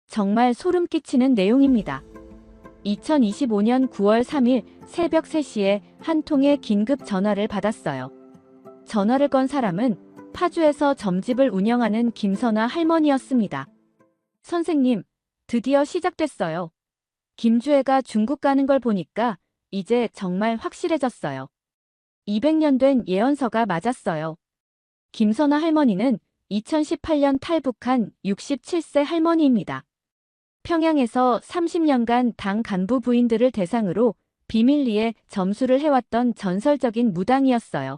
정말 소름 끼치는 내용입니다. 2025년 9월 3일 새벽 3시에 한 통의 긴급 전화를 받았어요. 전화를 건 사람은 파주에서 점집을 운영하는 김선아 할머니였습니다. 선생님, 드디어 시작됐어요. 김주애가 중국 가는 걸 보니까 이제 정말 확실해졌어요. 200년 된 예언서가 맞았어요. 김선아 할머니는 2018년 탈북한 67세 할머니입니다. 평양에서 30년간 당 간부 부인들을 대상으로 비밀리에 점수를 해왔던 전설적인 무당이었어요.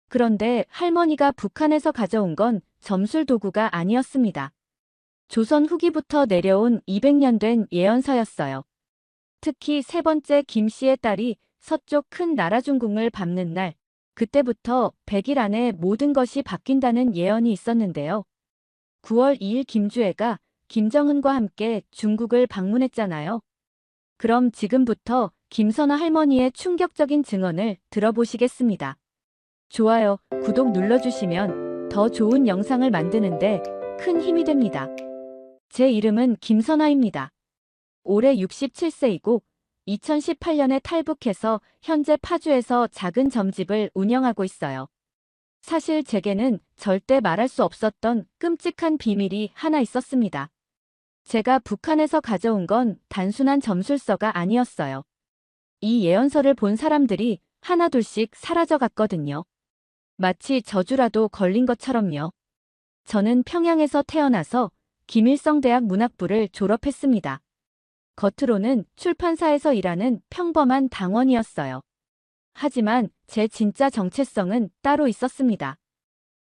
그런데 할머니가 북한에서 가져온 건 점술 도구가 아니었습니다. 조선 후기부터 내려온 200년 된 예언서였어요. 특히 세 번째 김 씨의 딸이 서쪽 큰 나라 중궁을 밟는 날, 그때부터 100일 안에 모든 것이 바뀐다는 예언이 있었는데요. 9월 2일 김주애가 김정은과 함께 중국을 방문했잖아요. 그럼 지금부터 김선아 할머니의 충격적인 증언을 들어보시겠습니다. 좋아요, 구독 눌러주시면 더 좋은 영상을 만드는데 큰 힘이 됩니다. 제 이름은 김선아입니다. 올해 67세이고 2018년에 탈북해서 현재 파주에서 작은 점집을 운영하고 있어요. 사실 제게는 절대 말할 수 없었던 끔찍한 비밀이 하나 있었습니다. 제가 북한에서 가져온 건 단순한 점술서가 아니었어요. 이 예언서를 본 사람들이 하나둘씩 사라져갔거든요. 마치 저주라도 걸린 것처럼요. 저는 평양에서 태어나서 김일성대학 문학부를 졸업했습니다. 겉으로는 출판사에서 일하는 평범한 당원이었어요. 하지만 제 진짜 정체성은 따로 있었습니다.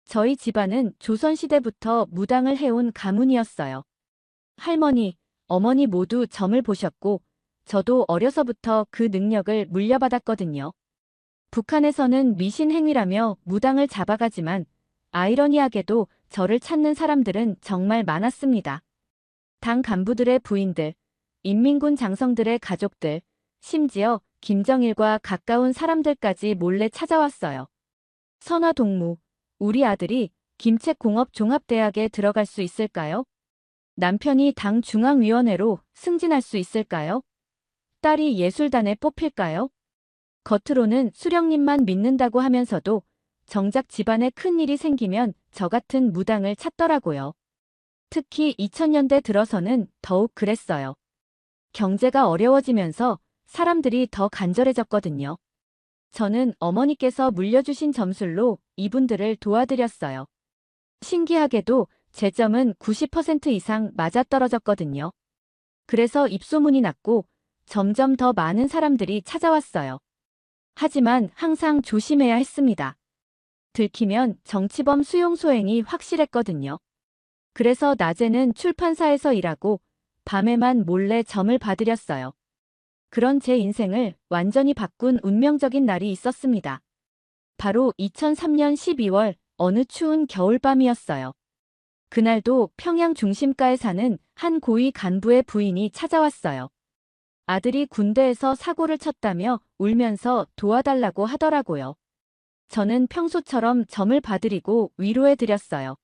저희 집안은 조선시대부터 무당을 해온 가문이었어요. 할머니, 어머니 모두 점을 보셨고 저도 어려서부터 그 능력을 물려받았거든요. 북한에서는 미신행위라며 무당을 잡아가지만 아이러니하게도 저를 찾는 사람들은 정말 많았습니다. 당 간부들의 부인들, 인민군 장성들의 가족들, 심지어 김정일과 가까운 사람들까지 몰래 찾아왔어요. 선아 동무, 우리 아들이 김책공업종합대학에 들어갈 수 있을까요? 남편이 당 중앙위원회로 승진할 수 있을까요? 딸이 예술단에 뽑힐까요? 겉으로는 수령님만 믿는다고 하면서도 정작 집안에 큰일이 생기면 저 같은 무당을 찾더라고요. 특히 2000년대 들어서는 더욱 그랬어요. 경제가 어려워지면서 사람들이 더 간절해졌거든요. 저는 어머니께서 물려주신 점술로 이분들을 도와드렸어요. 신기하게도 제 점은 90% 이상 맞아떨어졌거든요. 그래서 입소문이 났고 점점 더 많은 사람들이 찾아왔어요. 하지만 항상 조심해야 했습니다. 들키면 정치범 수용소행이 확실했거든요. 그래서 낮에는 출판사에서 일하고 밤에만 몰래 점을 봐드렸어요. 그런 제 인생을 완전히 바꾼 운명적인 날이 있었습니다. 바로 2003년 12월 어느 추운 겨울밤이었어요. 그날도 평양 중심가에 사는 한 고위 간부의 부인이 찾아왔어요. 아들이 군대에서 사고를 쳤다며 울면서 도와달라고 하더라고요. 저는 평소처럼 점을 봐드리고 위로해드렸어요.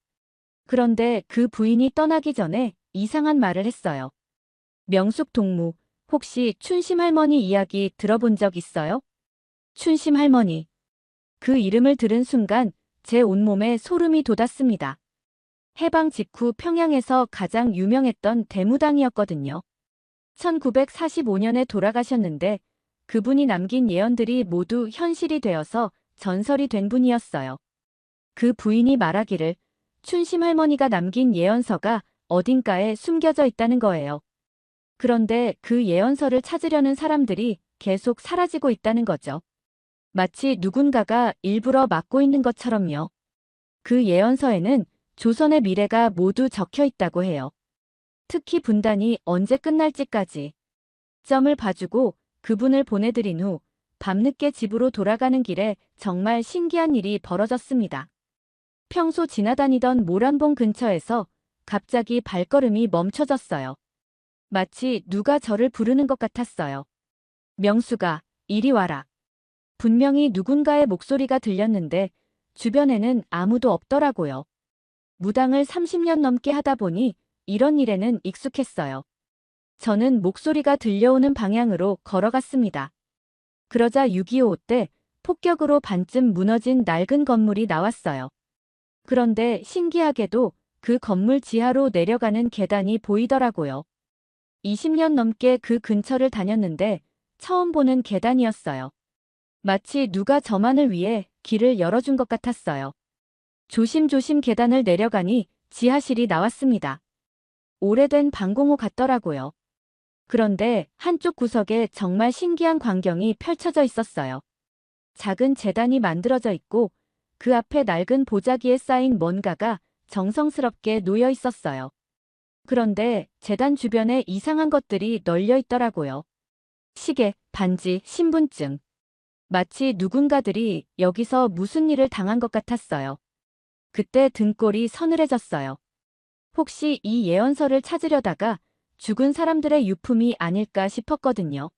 그런데 그 부인이 떠나기 전에 이상한 말을 했어요. 명숙 동무, 혹시 춘심 할머니 이야기 들어본 적 있어요? 춘심 할머니. 그 이름을 들은 순간 제 온몸에 소름이 돋았습니다. 해방 직후 평양에서 가장 유명했던 대무당이었거든요. 1945년에 돌아가셨는데 그분이 남긴 예언들이 모두 현실이 되어서 전설이 된 분이었어요. 그 부인이 말하기를 춘심 할머니가 남긴 예언서가 어딘가에 숨겨져 있다는 거예요. 그런데 그 예언서를 찾으려는 사람들이 계속 사라지고 있다는 거죠. 마치 누군가가 일부러 막고 있는 것처럼요. 그 예언서에는 조선의 미래가 모두 적혀 있다고 해요. 특히 분단이 언제 끝날지까지. 점을 봐주고 그분을 보내드린 후 밤늦게 집으로 돌아가는 길에 정말 신기한 일이 벌어졌습니다. 평소 지나다니던 모란봉 근처에서 갑자기 발걸음이 멈춰졌어요. 마치 누가 저를 부르는 것 같았어요. 명수가, 이리 와라. 분명히 누군가의 목소리가 들렸는데 주변에는 아무도 없더라고요. 무당을 30년 넘게 하다 보니 이런 일에는 익숙했어요. 저는 목소리가 들려오는 방향으로 걸어갔습니다. 그러자 6.25 때 폭격으로 반쯤 무너진 낡은 건물이 나왔어요. 그런데 신기하게도 그 건물 지하로 내려가는 계단이 보이더라고요. 20년 넘게 그 근처를 다녔는데 처음 보는 계단이었어요. 마치 누가 저만을 위해 길을 열어준 것 같았어요. 조심조심 계단을 내려가니 지하실이 나왔습니다. 오래된 방공호 같더라고요. 그런데 한쪽 구석에 정말 신기한 광경이 펼쳐져 있었어요. 작은 제단이 만들어져 있고 그 앞에 낡은 보자기에 쌓인 뭔가가 정성스럽게 놓여 있었어요. 그런데 제단 주변에 이상한 것들이 널려 있더라고요. 시계, 반지, 신분증. 마치 누군가들이 여기서 무슨 일을 당한 것 같았어요. 그때 등골이 서늘해졌어요. 혹시 이 예언서를 찾으려다가 죽은 사람들의 유품이 아닐까 싶었거든요.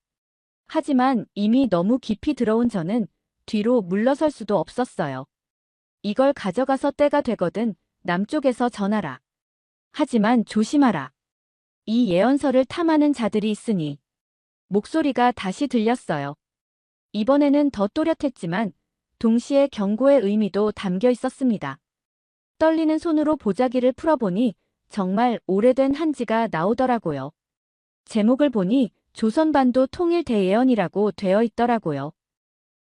하지만 이미 너무 깊이 들어온 저는 뒤로 물러설 수도 없었어요. 이걸 가져가서 때가 되거든 남쪽에서 전하라. 하지만 조심하라. 이 예언서를 탐하는 자들이 있으니. 목소리가 다시 들렸어요. 이번에는 더 또렷했지만 동시에 경고의 의미도 담겨 있었습니다. 떨리는 손으로 보자기를 풀어보니 정말 오래된 한지가 나오더라고요. 제목을 보니 조선반도 통일대예언이라고 되어 있더라고요.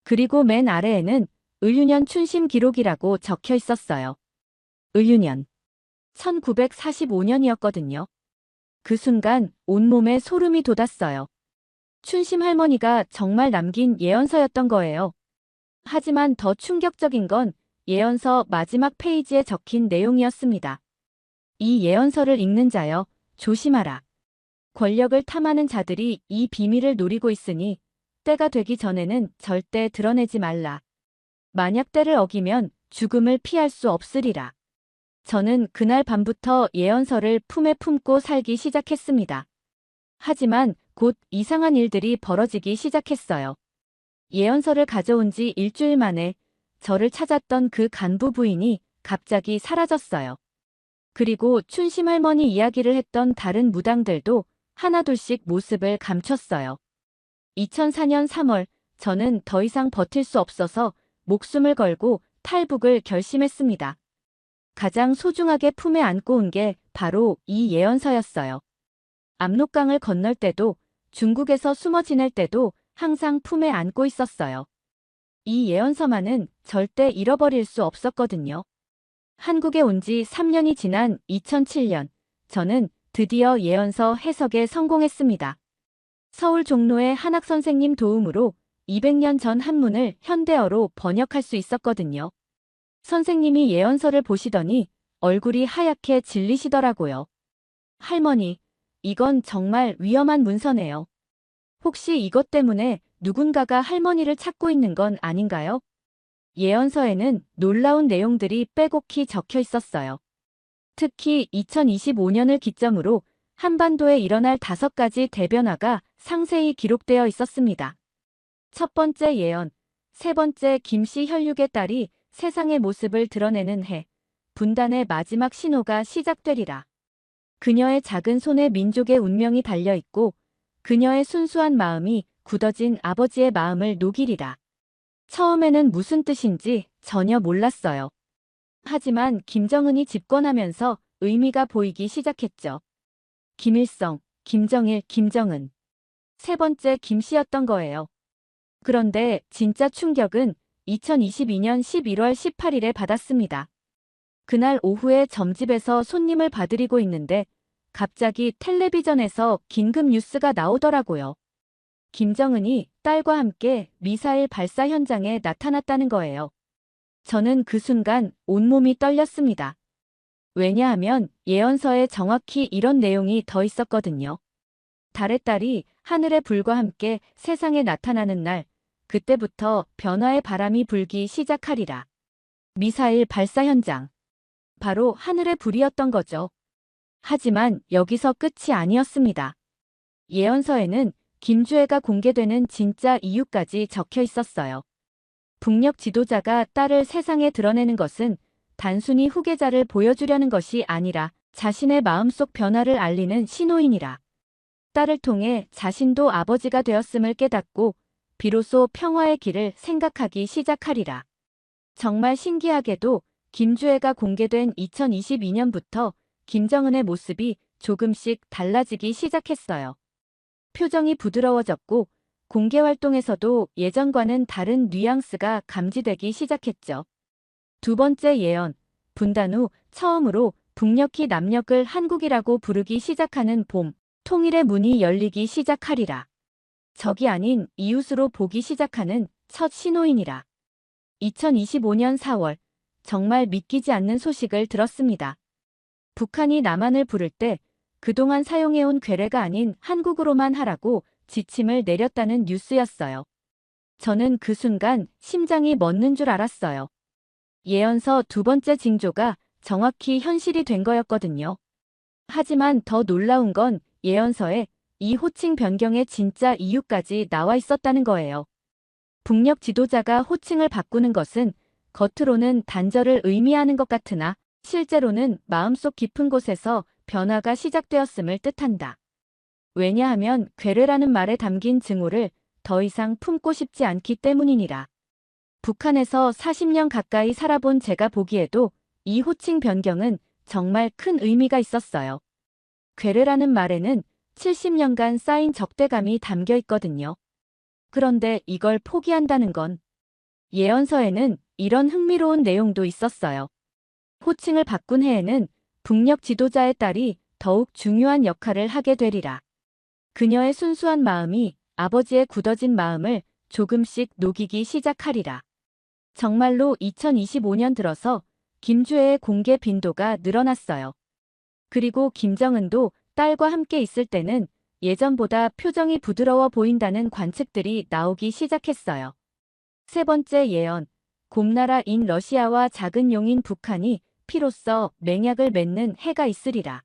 그리고 맨 아래에는 을유년 춘심 기록이라고 적혀 있었어요. 을유년. 1945년이었거든요. 그 순간 온몸에 소름이 돋았어요. 춘심 할머니가 정말 남긴 예언서였던 거예요. 하지만 더 충격적인 건 예언서 마지막 페이지에 적힌 내용이었습니다. 이 예언서를 읽는 자여, 조심하라. 권력을 탐하는 자들이 이 비밀을 노리고 있으니 때가 되기 전에는 절대 드러내지 말라. 만약 때를 어기면 죽음을 피할 수 없으리라. 저는 그날 밤부터 예언서를 품에 품고 살기 시작했습니다. 하지만 곧 이상한 일들이 벌어지기 시작했어요. 예언서를 가져온 지 일주일 만에 저를 찾았던 그 간부 부인이 갑자기 사라졌어요. 그리고 춘심 할머니 이야기를 했던 다른 무당들도 하나둘씩 모습을 감췄어요. 2004년 3월 저는 더 이상 버틸 수 없어서 목숨을 걸고 탈북을 결심했습니다. 가장 소중하게 품에 안고 온 게 바로 이 예언서였어요. 압록강을 건널 때도 중국에서 숨어 지낼 때도 항상 품에 안고 있었어요. 이 예언서만은 절대 잃어버릴 수 없었거든요. 한국에 온 지 3년이 지난 2007년, 저는 드디어 예언서 해석에 성공했습니다. 서울 종로의 한학 선생님 도움으로 200년 전 한문을 현대어로 번역할 수 있었거든요. 선생님이 예언서를 보시더니 얼굴이 하얗게 질리시더라고요. 할머니, 이건 정말 위험한 문서네요. 혹시 이것 때문에 누군가가 할머니를 찾고 있는 건 아닌가요? 예언서에는 놀라운 내용들이 빼곡히 적혀 있었어요. 특히 2025년을 기점으로 한반도에 일어날 5가지 대변화가 상세히 기록되어 있었습니다. 첫 번째 예언, 세 번째 김씨 혈육의 딸이 세상의 모습을 드러내는 해, 분단의 마지막 신호가 시작되리라. 그녀의 작은 손에 민족의 운명이 달려있고 그녀의 순수한 마음이 굳어진 아버지의 마음을 녹이리라. 처음에는 무슨 뜻인지 전혀 몰랐어요. 하지만 김정은이 집권하면서 의미가 보이기 시작했죠. 김일성, 김정일, 김정은. 세 번째 김씨였던 거예요. 그런데 진짜 충격은 2022년 11월 18일에 받았습니다. 그날 오후에 점집에서 손님을 봐드리고 있는데 갑자기 텔레비전에서 긴급 뉴스가 나오더라고요. 김정은이 딸과 함께 미사일 발사 현장에 나타났다는 거예요. 저는 그 순간 온몸이 떨렸습니다. 왜냐하면 예언서에 정확히 이런 내용이 더 있었거든요. 달의 딸이 하늘의 불과 함께 세상에 나타나는 날, 그때부터 변화의 바람이 불기 시작하리라. 미사일 발사 현장. 바로 하늘의 불이었던 거죠. 하지만 여기서 끝이 아니었습니다. 예언서에는 김주애가 공개되는 진짜 이유까지 적혀 있었어요. 북녘 지도자가 딸을 세상에 드러내는 것은 단순히 후계자를 보여주려는 것이 아니라 자신의 마음속 변화를 알리는 신호이니라. 딸을 통해 자신도 아버지가 되었음을 깨닫고 비로소 평화의 길을 생각하기 시작하리라. 정말 신기하게도 김주애가 공개된 2022년부터 김정은의 모습이 조금씩 달라지기 시작했어요. 표정이 부드러워졌고 공개 활동에서도 예전과는 다른 뉘앙스가 감지되기 시작했죠. 두 번째 예언, 분단 후 처음으로 북녘이 남녘을 한국이라고 부르기 시작하는 봄, 통일의 문이 열리기 시작하리라. 적이 아닌 이웃으로 보기 시작하는 첫 신호이니라. 2025년 4월, 정말 믿기지 않는 소식을 들었습니다. 북한이 남한을 부를 때 그동안 사용해온 괴뢰가 아닌 한국으로만 하라고 지침을 내렸다는 뉴스였어요. 저는 그 순간 심장이 멎는 줄 알았어요. 예언서 두 번째 징조가 정확히 현실이 된 거였거든요. 하지만 더 놀라운 건 예언서에 이 호칭 변경의 진짜 이유까지 나와 있었다는 거예요. 북녘 지도자가 호칭을 바꾸는 것은 겉으로는 단절을 의미하는 것 같으나 실제로는 마음속 깊은 곳에서 변화가 시작되었음을 뜻한다. 왜냐하면 괴뢰라는 말에 담긴 증오를 더 이상 품고 싶지 않기 때문이니라. 북한에서 40년 가까이 살아본 제가 보기에도 이 호칭 변경은 정말 큰 의미가 있었어요. 괴뢰라는 말에는 70년간 쌓인 적대감이 담겨 있거든요. 그런데 이걸 포기한다는 건 예언서에는 이런 흥미로운 내용도 있었어요. 호칭을 바꾼 해에는 북녘 지도자의 딸이 더욱 중요한 역할을 하게 되리라. 그녀의 순수한 마음이 아버지의 굳어진 마음을 조금씩 녹이기 시작하리라. 정말로 2025년 들어서 김주애의 공개 빈도가 늘어났어요. 그리고 김정은도 딸과 함께 있을 때는 예전보다 표정이 부드러워 보인다는 관측들이 나오기 시작했어요. 세 번째 예언, 곰나라인 러시아와 작은 용인 북한이 피로써 맹약을 맺는 해가 있으리라.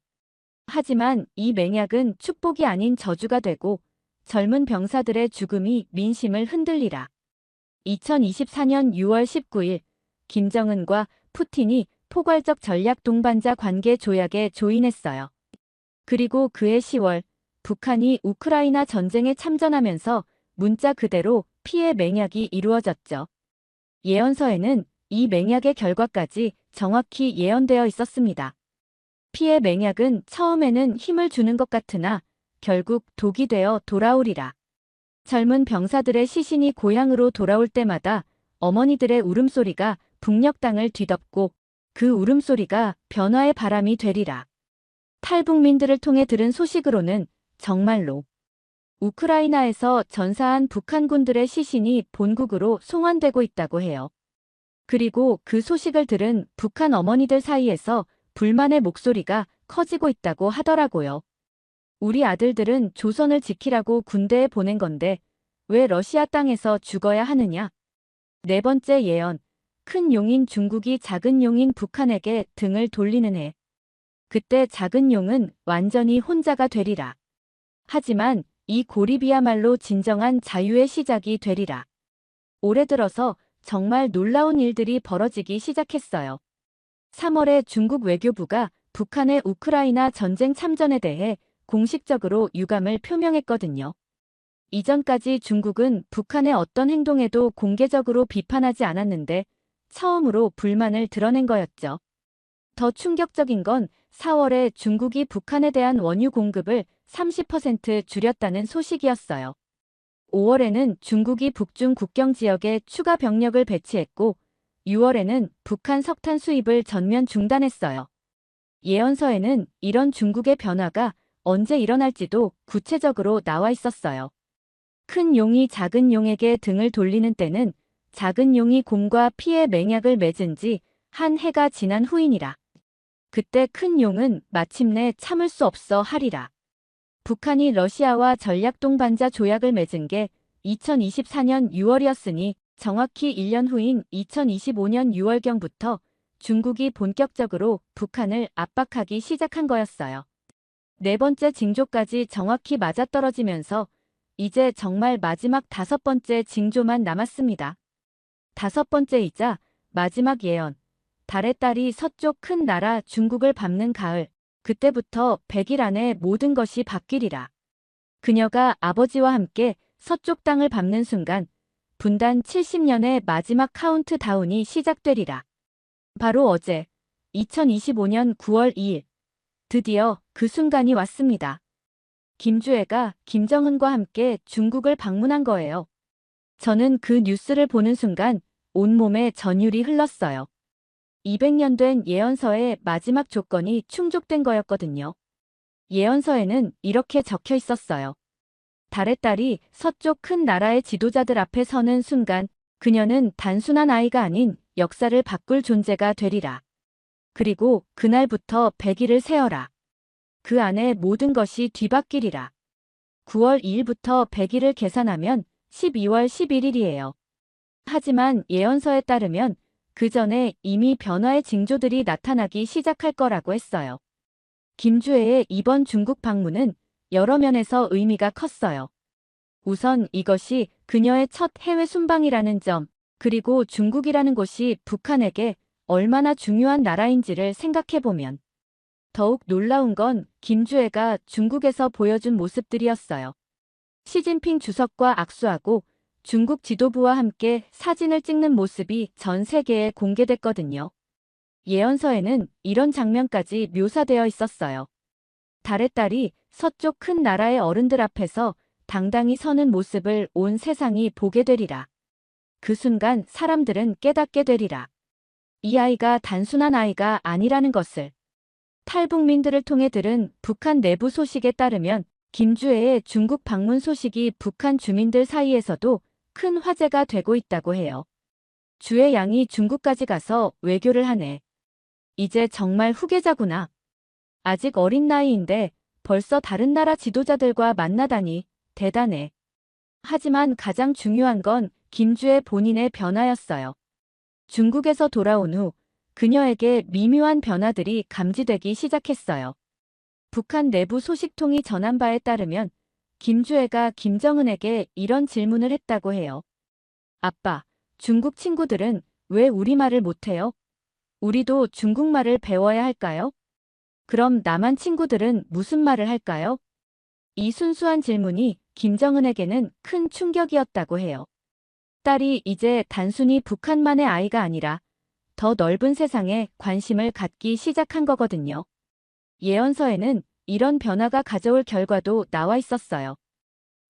하지만 이 맹약은 축복이 아닌 저주가 되고 젊은 병사들의 죽음이 민심을 흔들리라. 2024년 6월 19일 김정은과 푸틴이 포괄적 전략 동반자 관계 조약에 조인했어요. 그리고 그해 10월 북한이 우크라이나 전쟁에 참전하면서 문자 그대로 피해 맹약이 이루어졌죠. 예언서에는 이 맹약의 결과까지 정확히 예언되어 있었습니다. 피해 맹약은 처음에는 힘을 주는 것 같으나 결국 독이 되어 돌아오리라. 젊은 병사들의 시신이 고향으로 돌아올 때마다 어머니들의 울음소리가 북녘 땅을 뒤덮고 그 울음소리가 변화의 바람이 되리라. 탈북민들을 통해 들은 소식으로는 정말로 우크라이나에서 전사한 북한군들의 시신이 본국으로 송환되고 있다고 해요. 그리고 그 소식을 들은 북한 어머니들 사이에서 불만의 목소리가 커지고 있다고 하더라고요. 우리 아들들은 조선을 지키라고 군대에 보낸 건데 왜 러시아 땅에서 죽어야 하느냐? 네 번째 예언, 큰 용인 중국이 작은 용인 북한에게 등을 돌리는 해. 그때 작은 용은 완전히 혼자가 되리라. 하지만 이 고립이야말로 진정한 자유의 시작이 되리라. 올해 들어서 정말 놀라운 일들이 벌어지기 시작했어요. 3월에 중국 외교부가 북한의 우크라이나 전쟁 참전에 대해 공식적으로 유감을 표명했거든요. 이전까지 중국은 북한의 어떤 행동에도 공개적으로 비판하지 않았는데 처음으로 불만을 드러낸 거였죠. 더 충격적인 건 4월에 중국이 북한에 대한 원유 공급을 30% 줄였다는 소식이었어요. 5월에는 중국이 북중 국경 지역에 추가 병력을 배치했고 6월에는 북한 석탄 수입을 전면 중단했어요. 예언서에는 이런 중국의 변화가 언제 일어날지도 구체적으로 나와 있었어요. 큰 용이 작은 용에게 등을 돌리는 때는 작은 용이 곰과 피해 맹약을 맺은 지 한 해가 지난 후이니라. 그때 큰 용은 마침내 참을 수 없어 하리라. 북한이 러시아와 전략 동반자 조약을 맺은 게 2024년 6월이었으니 정확히 1년 후인 2025년 6월경부터 중국이 본격적으로 북한을 압박하기 시작한 거였어요. 네 번째 징조까지 정확히 맞아떨어지면서 이제 정말 마지막 다섯 번째 징조만 남았습니다. 다섯 번째이자 마지막 예언. 달의 딸이 서쪽 큰 나라 중국을 밟는 가을. 그때부터 100일 안에 모든 것이 바뀌리라. 그녀가 아버지와 함께 서쪽 땅을 밟는 순간 분단 70년의 마지막 카운트다운이 시작되리라. 바로 어제 2025년 9월 2일 드디어 그 순간이 왔습니다. 김주애가 김정은과 함께 중국을 방문한 거예요. 저는 그 뉴스를 보는 순간 온몸에 전율이 흘렀어요. 200년 된 예언서의 마지막 조건이 충족된 거였거든요. 예언서에는 이렇게 적혀 있었어요. 달의 딸이 서쪽 큰 나라의 지도자들 앞에 서는 순간 그녀는 단순한 아이가 아닌 역사를 바꿀 존재가 되리라. 그리고 그날부터 100일을 세어라. 그 안에 모든 것이 뒤바뀌리라. 9월 2일부터 100일을 계산하면 12월 11일이에요. 하지만 예언서에 따르면 그 전에 이미 변화의 징조들이 나타나기 시작할 거라고 했어요. 김주애의 이번 중국 방문은 여러 면에서 의미가 컸어요. 우선 이것이 그녀의 첫 해외 순방이라는 점, 그리고 중국이라는 곳이 북한에게 얼마나 중요한 나라인지를 생각해보면 더욱 놀라운 건 김주애가 중국에서 보여준 모습들이었어요. 시진핑 주석과 악수하고 중국 지도부와 함께 사진을 찍는 모습이 전 세계에 공개됐거든요. 예언서에는 이런 장면까지 묘사되어 있었어요. 달의 딸이 서쪽 큰 나라의 어른들 앞에서 당당히 서는 모습을 온 세상이 보게 되리라. 그 순간 사람들은 깨닫게 되리라. 이 아이가 단순한 아이가 아니라는 것을. 탈북민들을 통해 들은 북한 내부 소식에 따르면 김주애의 중국 방문 소식이 북한 주민들 사이에서도 큰 화제가 되고 있다고 해요. 주애 양이 중국까지 가서 외교를 하네. 이제 정말 후계자구나. 아직 어린 나이인데 벌써 다른 나라 지도자들과 만나다니 대단해. 하지만 가장 중요한 건 김주애 본인의 변화였어요. 중국에서 돌아온 후 그녀에게 미묘한 변화들이 감지되기 시작했어요. 북한 내부 소식통이 전한 바에 따르면 김주애가 김정은에게 이런 질문을 했다고 해요. 아빠, 중국 친구들은 왜 우리말을 못해요? 우리도 중국말을 배워야 할까요? 그럼 남한 친구들은 무슨 말을 할까요? 이 순수한 질문이 김정은에게는 큰 충격이었다고 해요. 딸이 이제 단순히 북한만의 아이가 아니라 더 넓은 세상에 관심을 갖기 시작한 거거든요. 예언서에는 이런 변화가 가져올 결과도 나와 있었어요.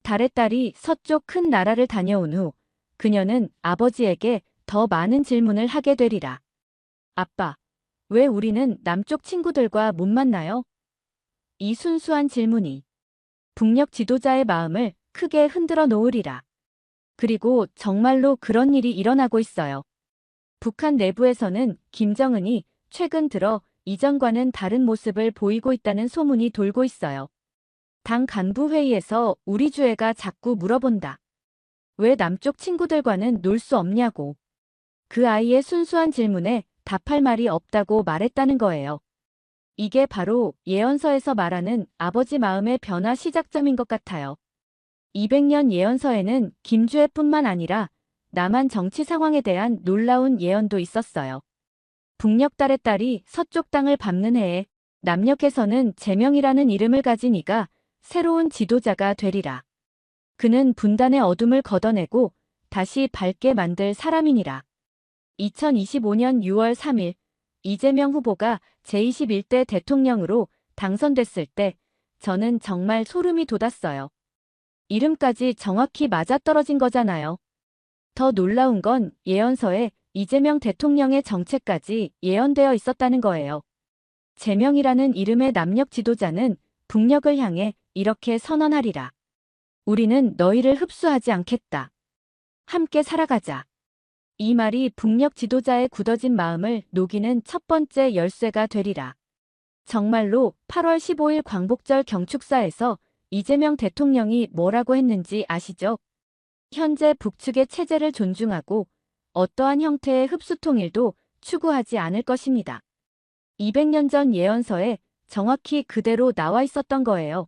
달의 딸이 서쪽 큰 나라를 다녀온 후 그녀는 아버지에게 더 많은 질문을 하게 되리라. 아빠, 왜 우리는 남쪽 친구들과 못 만나요? 이 순수한 질문이 북녘 지도자의 마음을 크게 흔들어 놓으리라. 그리고 정말로 그런 일이 일어나고 있어요. 북한 내부에서는 김정은이 최근 들어 이전과는 다른 모습을 보이고 있다는 소문이 돌고 있어요. 당 간부 회의에서 우리 주애가 자꾸 물어본다. 왜 남쪽 친구들과는 놀 수 없냐고. 그 아이의 순수한 질문에 답할 말이 없다고 말했다는 거예요. 이게 바로 예언서에서 말하는 아버지 마음의 변화 시작점인 것 같아요. 200년 예언서에는 김주애뿐만 아니라 남한 정치 상황에 대한 놀라운 예언도 있었어요. 북녘달의 딸이 서쪽 땅을 밟는 해에 남녘에서는 제명이라는 이름을 가진 이가 새로운 지도자가 되리라. 그는 분단의 어둠을 걷어내고 다시 밝게 만들 사람이니라. 2025년 6월 3일 이재명 후보가 제21대 대통령으로 당선됐을 때 저는 정말 소름이 돋았어요. 이름까지 정확히 맞아떨어진 거잖아요. 더 놀라운 건 예언서에 이재명 대통령의 정책까지 예언되어 있었다는 거예요. 제명이라는 이름의 남녘 지도자는 북녘을 향해 이렇게 선언하리라. 우리는 너희를 흡수하지 않겠다. 함께 살아가자. 이 말이 북녘 지도자의 굳어진 마음을 녹이는 첫 번째 열쇠가 되리라. 정말로 8월 15일 광복절 경축사에서 이재명 대통령이 뭐라고 했는지 아시죠? 현재 북측의 체제를 존중하고 어떠한 형태의 흡수 통일도 추구하지 않을 것입니다. 200년 전 예언서에 정확히 그대로 나와 있었던 거예요.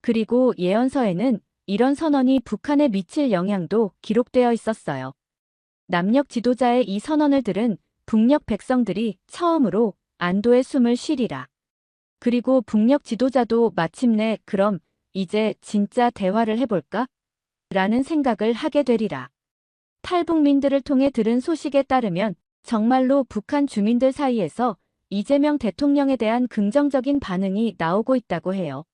그리고 예언서에는 이런 선언이 북한에 미칠 영향도 기록되어 있었어요. 남녘 지도자의 이 선언을 들은 북녘 백성들이 처음으로 안도의 숨을 쉬리라. 그리고 북녘 지도자도 마침내 그럼 이제 진짜 대화를 해볼까? 라는 생각을 하게 되리라. 탈북민들을 통해 들은 소식에 따르면 정말로 북한 주민들 사이에서 이재명 대통령에 대한 긍정적인 반응이 나오고 있다고 해요.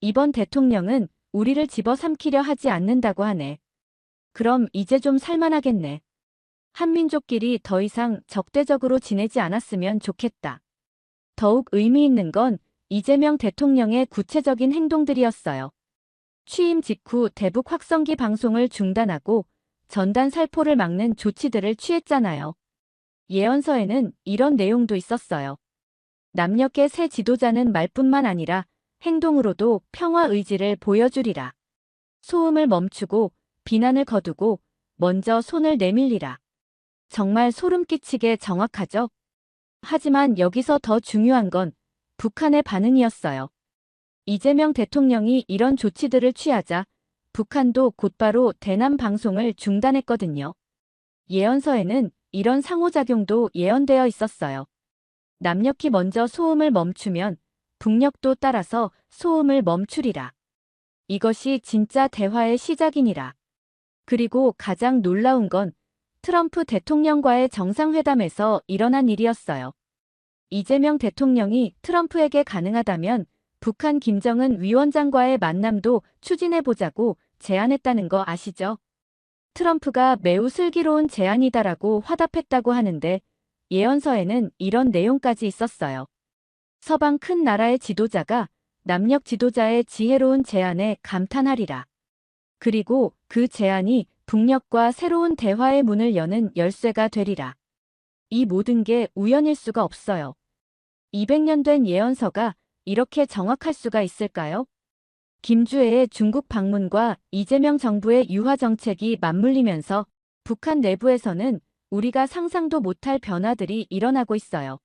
이번 대통령은 우리를 집어삼키려 하지 않는다고 하네. 그럼 이제 좀 살만하겠네. 한민족끼리 더 이상 적대적으로 지내지 않았으면 좋겠다. 더욱 의미 있는 건 이재명 대통령의 구체적인 행동들이었어요. 취임 직후 대북 확성기 방송을 중단하고 전단 살포를 막는 조치들을 취했잖아요. 예언서에는 이런 내용도 있었어요. 남녘의 새 지도자는 말뿐만 아니라 행동으로도 평화 의지를 보여주리라. 소음을 멈추고 비난을 거두고 먼저 손을 내밀리라. 정말 소름 끼치게 정확하죠? 하지만 여기서 더 중요한 건 북한의 반응이었어요. 이재명 대통령이 이런 조치들을 취하자 북한도 곧바로 대남 방송을 중단했거든요. 예언서에는 이런 상호작용도 예언되어 있었어요. 남녘이 먼저 소음을 멈추면 북녘도 따라서 소음을 멈추리라. 이것이 진짜 대화의 시작이니라. 그리고 가장 놀라운 건 트럼프 대통령과의 정상회담에서 일어난 일이었어요. 이재명 대통령이 트럼프에게 가능하다면 북한 김정은 위원장과의 만남도 추진해보자고 제안했다는 거 아시죠? 트럼프가 매우 슬기로운 제안이다라고 화답했다고 하는데 예언서에는 이런 내용까지 있었어요. 서방 큰 나라의 지도자가 남녘 지도자의 지혜로운 제안에 감탄하리라. 그리고 그 제안이 북녘과 새로운 대화의 문을 여는 열쇠가 되리라. 이 모든 게 우연일 수가 없어요. 200년 된 예언서가 이렇게 정확할 수가 있을까요? 김주애의 중국 방문과 이재명 정부의 유화 정책이 맞물리면서 북한 내부에서는 우리가 상상도 못할 변화들이 일어나고 있어요.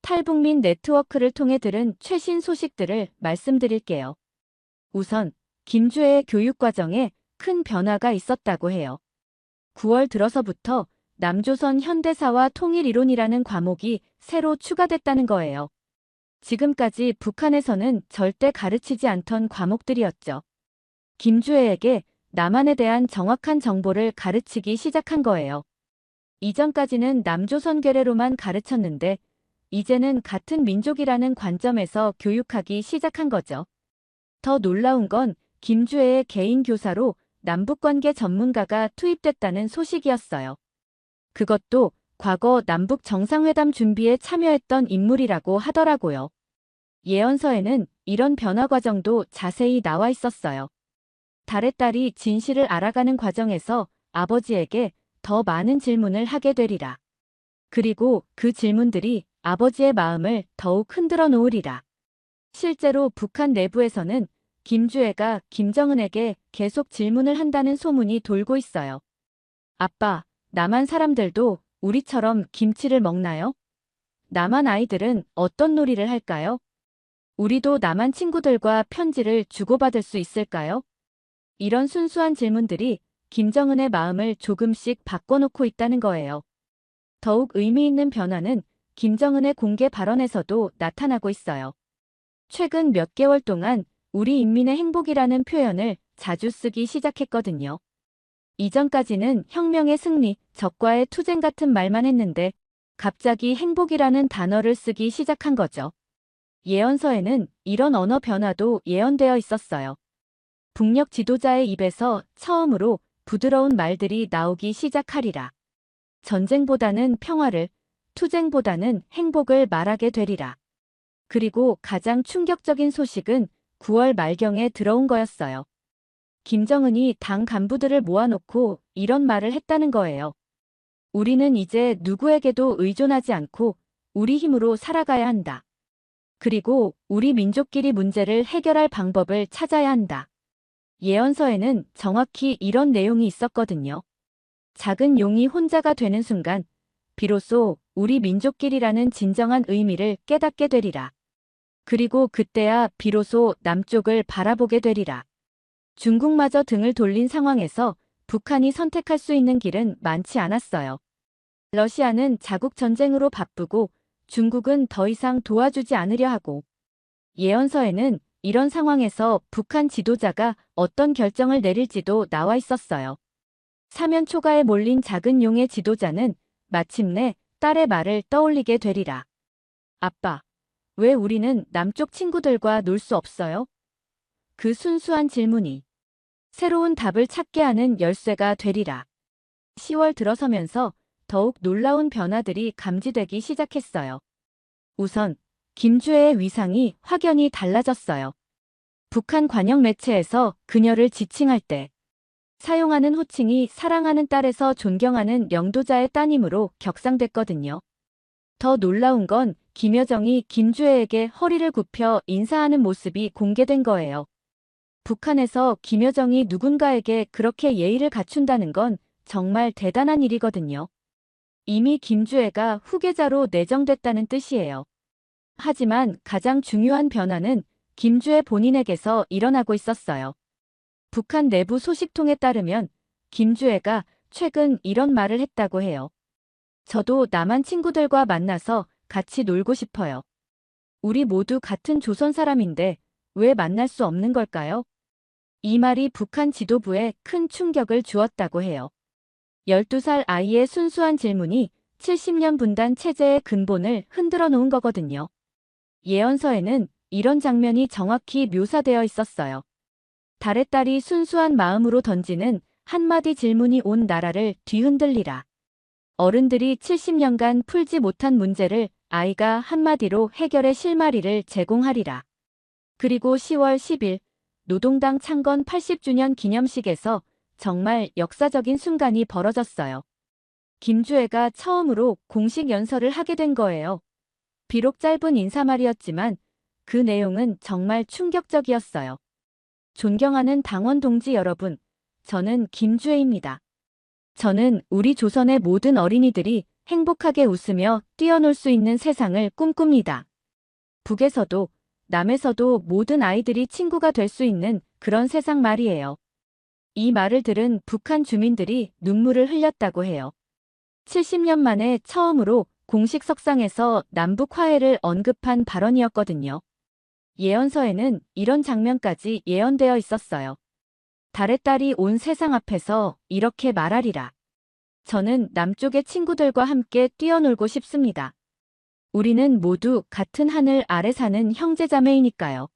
탈북민 네트워크를 통해 들은 최신 소식들을 말씀드릴게요. 우선 김주애의 교육 과정에 큰 변화가 있었다고 해요. 9월 들어서부터 남조선 현대사와 통일이론이라는 과목이 새로 추가됐다는 거예요. 지금까지 북한에서는 절대 가르치지 않던 과목들이었죠. 김주애에게 남한에 대한 정확한 정보를 가르치기 시작한 거예요. 이전까지는 남조선 괴뢰로만 가르쳤는데 이제는 같은 민족이라는 관점에서 교육하기 시작한 거죠. 더 놀라운 건 김주애의 개인 교사로 남북관계 전문가가 투입됐다는 소식이었어요. 그것도 과거 남북 정상회담 준비에 참여했던 인물이라고 하더라고요. 예언서에는 이런 변화 과정도 자세히 나와 있었어요. 달의 딸이 진실을 알아가는 과정에서 아버지에게 더 많은 질문을 하게 되리라. 그리고 그 질문들이 아버지의 마음을 더욱 흔들어 놓으리라. 실제로 북한 내부에서는 김주애가 김정은에게 계속 질문을 한다는 소문이 돌고 있어요. 아빠, 남한 사람들도 우리처럼 김치를 먹나요? 남한 아이들은 어떤 놀이를 할까요? 우리도 남한 친구들과 편지를 주고받을 수 있을까요? 이런 순수한 질문들이 김정은의 마음을 조금씩 바꿔놓고 있다는 거예요. 더욱 의미 있는 변화는 김정은의 공개 발언에서도 나타나고 있어요. 최근 몇 개월 동안 우리 인민의 행복이라는 표현을 자주 쓰기 시작했거든요. 이전까지는 혁명의 승리, 적과의 투쟁 같은 말만 했는데 갑자기 행복이라는 단어를 쓰기 시작한 거죠. 예언서에는 이런 언어 변화도 예언되어 있었어요. 북녘 지도자의 입에서 처음으로 부드러운 말들이 나오기 시작하리라. 전쟁보다는 평화를, 투쟁보다는 행복을 말하게 되리라. 그리고 가장 충격적인 소식은 9월 말경에 들어온 거였어요. 김정은이 당 간부들을 모아놓고 이런 말을 했다는 거예요. 우리는 이제 누구에게도 의존하지 않고 우리 힘으로 살아가야 한다. 그리고 우리 민족끼리 문제를 해결할 방법을 찾아야 한다. 예언서에는 정확히 이런 내용이 있었거든요. 작은 용이 혼자가 되는 순간 비로소 우리 민족끼리라는 진정한 의미를 깨닫게 되리라. 그리고 그때야 비로소 남쪽을 바라보게 되리라. 중국마저 등을 돌린 상황에서 북한이 선택할 수 있는 길은 많지 않았어요. 러시아는 자국 전쟁으로 바쁘고 중국은 더 이상 도와주지 않으려 하고 예언서에는 이런 상황에서 북한 지도자가 어떤 결정을 내릴지도 나와 있었어요. 사면 초가에 몰린 작은 용의 지도자는 마침내 딸의 말을 떠올리게 되리라. 아빠, 왜 우리는 남쪽 친구들과 놀 수 없어요? 그 순수한 질문이 새로운 답을 찾게 하는 열쇠가 되리라. 10월 들어서면서 더욱 놀라운 변화들이 감지되기 시작했어요. 우선 김주애의 위상이 확연히 달라졌어요. 북한 관영 매체에서 그녀를 지칭할 때 사용하는 호칭이 사랑하는 딸에서 존경하는 영도자의 따님으로 격상됐거든요. 더 놀라운 건 김여정이 김주애에게 허리를 굽혀 인사하는 모습이 공개된 거예요. 북한에서 김여정이 누군가에게 그렇게 예의를 갖춘다는 건 정말 대단한 일이거든요. 이미 김주애가 후계자로 내정됐다는 뜻이에요. 하지만 가장 중요한 변화는 김주애 본인에게서 일어나고 있었어요. 북한 내부 소식통에 따르면 김주애가 최근 이런 말을 했다고 해요. 저도 남한 친구들과 만나서 같이 놀고 싶어요. 우리 모두 같은 조선 사람인데 왜 만날 수 없는 걸까요? 이 말이 북한 지도부에 큰 충격을 주었다고 해요. 12살 아이의 순수한 질문이 70년 분단 체제의 근본을 흔들어 놓은 거거든요. 예언서에는 이런 장면이 정확히 묘사되어 있었어요. 달의 딸이 순수한 마음으로 던지는 한마디 질문이 온 나라를 뒤흔들리라. 어른들이 70년간 풀지 못한 문제를 아이가 한마디로 해결의 실마리를 제공하리라. 그리고 10월 10일 노동당 창건 80주년 기념식에서 정말 역사적인 순간이 벌어졌어요. 김주애가 처음으로 공식 연설을 하게 된 거예요. 비록 짧은 인사말이었지만 그 내용은 정말 충격적이었어요. 존경하는 당원 동지 여러분, 저는 김주애입니다. 저는 우리 조선의 모든 어린이들이 행복하게 웃으며 뛰어놀 수 있는 세상을 꿈꿉니다. 북에서도 남에서도 모든 아이들이 친구가 될 수 있는 그런 세상 말이에요. 이 말을 들은 북한 주민들이 눈물을 흘렸다고 해요. 70년 만에 처음으로 공식 석상에서 남북 화해를 언급한 발언이었거든요. 예언서에는 이런 장면까지 예언되어 있었어요. 달의 딸이 온 세상 앞에서 이렇게 말하리라. 저는 남쪽의 친구들과 함께 뛰어놀고 싶습니다. 우리는 모두 같은 하늘 아래 사는 형제자매이니까요.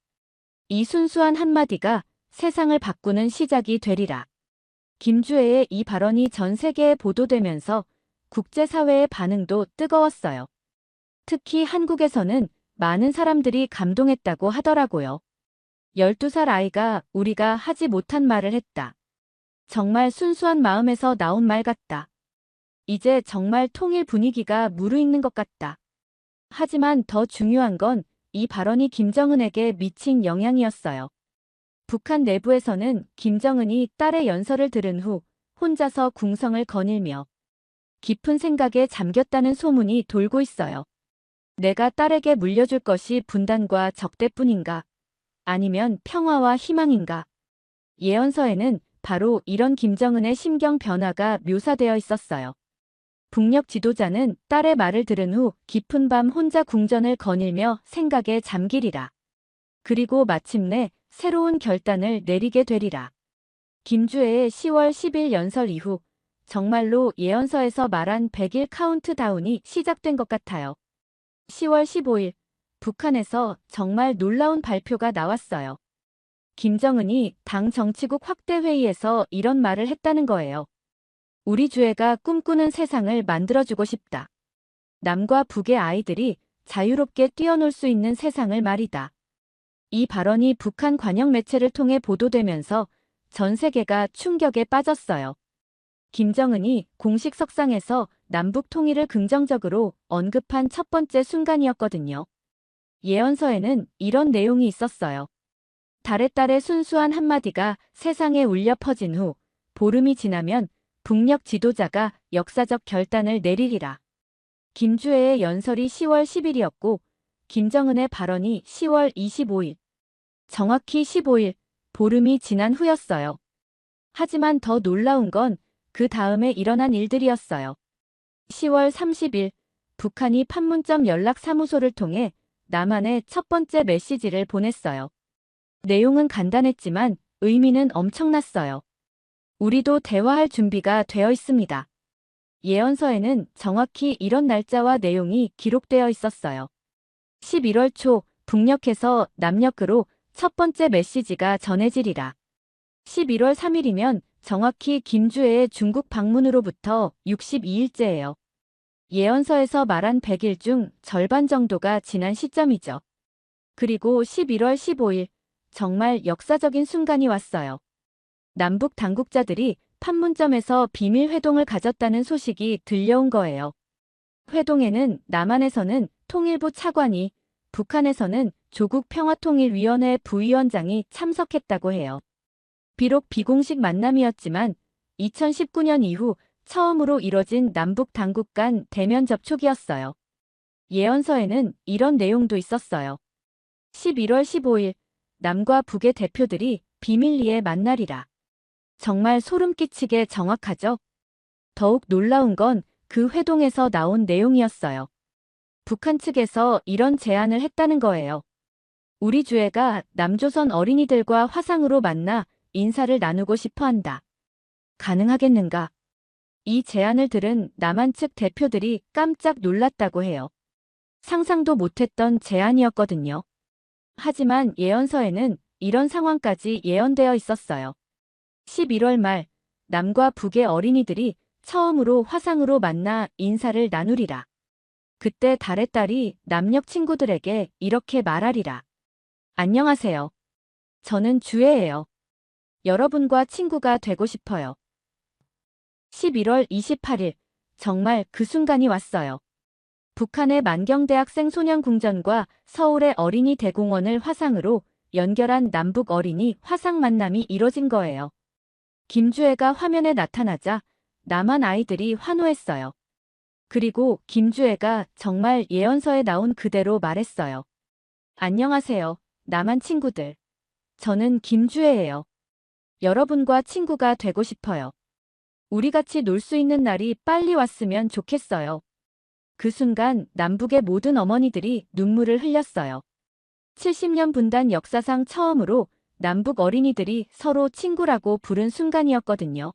이 순수한 한마디가 세상을 바꾸는 시작이 되리라. 김주애의 이 발언이 전 세계에 보도되면서 국제사회의 반응도 뜨거웠어요. 특히 한국에서는 많은 사람들이 감동했다고 하더라고요. 12살 아이가 우리가 하지 못한 말을 했다. 정말 순수한 마음에서 나온 말 같다. 이제 정말 통일 분위기가 무르익는 것 같다. 하지만 더 중요한 건 이 발언이 김정은에게 미친 영향이었어요. 북한 내부에서는 김정은이 딸의 연설을 들은 후 혼자서 궁성을 거닐며 깊은 생각에 잠겼다는 소문이 돌고 있어요. 내가 딸에게 물려줄 것이 분단과 적대뿐인가? 아니면 평화와 희망인가? 예언서에는 바로 이런 김정은의 심경 변화가 묘사되어 있었어요. 북녘 지도자는 딸의 말을 들은 후 깊은 밤 혼자 궁전을 거닐며 생각에 잠기리라. 그리고 마침내 새로운 결단을 내리게 되리라. 김주애의 10월 10일 연설 이후 정말로 예언서에서 말한 100일 카운트다운이 시작된 것 같아요. 10월 15일 북한에서 정말 놀라운 발표가 나왔어요. 김정은이 당 정치국 확대 회의에서 이런 말을 했다는 거예요. 우리 주애가 꿈꾸는 세상을 만들어주고 싶다. 남과 북의 아이들이 자유롭게 뛰어놀 수 있는 세상을 말이다. 이 발언이 북한 관영 매체를 통해 보도되면서 전 세계가 충격에 빠졌어요. 김정은이 공식 석상에서 남북 통일을 긍정적으로 언급한 첫 번째 순간이었거든요. 예언서에는 이런 내용이 있었어요. 달의 딸의 순수한 한마디가 세상에 울려 퍼진 후 보름이 지나면 북녘 지도자가 역사적 결단을 내리리라. 김주애의 연설이 10월 10일이었고 김정은의 발언이 10월 25일. 정확히 15일, 보름이 지난 후였어요. 하지만 더 놀라운 건 그 다음에 일어난 일들이었어요. 10월 30일, 북한이 판문점 연락사무소를 통해 남한에 첫 번째 메시지를 보냈어요. 내용은 간단했지만 의미는 엄청났어요. 우리도 대화할 준비가 되어 있습니다. 예언서에는 정확히 이런 날짜와 내용이 기록되어 있었어요. 11월 초 북녘에서 남녘으로 첫 번째 메시지가 전해지리라. 11월 3일이면 정확히 김주애의 중국 방문으로부터 62일째예요. 예언서에서 말한 100일 중 절반 정도가 지난 시점이죠. 그리고 11월 15일, 정말 역사적인 순간이 왔어요. 남북 당국자들이 판문점에서 비밀 회동을 가졌다는 소식이 들려온 거예요. 회동에는 남한에서는 통일부 차관이, 북한에서는 조국 평화통일위원회 부위원장이 참석했다고 해요. 비록 비공식 만남이었지만 2019년 이후 처음으로 이뤄진 남북 당국 간 대면 접촉이었어요. 예언서에는 이런 내용도 있었어요. 11월 15일, 남과 북의 대표들이 비밀리에 만나리라. 정말 소름 끼치게 정확하죠? 더욱 놀라운 건 그 회동에서 나온 내용이었어요. 북한 측에서 이런 제안을 했다는 거예요. 우리 주애가 남조선 어린이들과 화상으로 만나 인사를 나누고 싶어 한다. 가능하겠는가? 이 제안을 들은 남한 측 대표들이 깜짝 놀랐다고 해요. 상상도 못했던 제안이었거든요. 하지만 예언서에는 이런 상황까지 예언되어 있었어요. 11월 말, 남과 북의 어린이들이 처음으로 화상으로 만나 인사를 나누리라. 그때 달의 딸이 남녘 친구들에게 이렇게 말하리라. 안녕하세요. 저는 주애예요. 여러분과 친구가 되고 싶어요. 11월 28일, 정말 그 순간이 왔어요. 북한의 만경대학생 소년궁전과 서울의 어린이 대공원을 화상으로 연결한 남북 어린이 화상 만남이 이뤄진 거예요. 김주애가 화면에 나타나자 남한 아이들이 환호했어요. 그리고 김주애가 정말 예언서에 나온 그대로 말했어요. 안녕하세요, 남한 친구들. 저는 김주애예요. 여러분과 친구가 되고 싶어요. 우리 같이 놀 수 있는 날이 빨리 왔으면 좋겠어요. 그 순간 남북의 모든 어머니들이 눈물을 흘렸어요. 70년 분단 역사상 처음으로 남북 어린이들이 서로 친구라고 부른 순간이었거든요.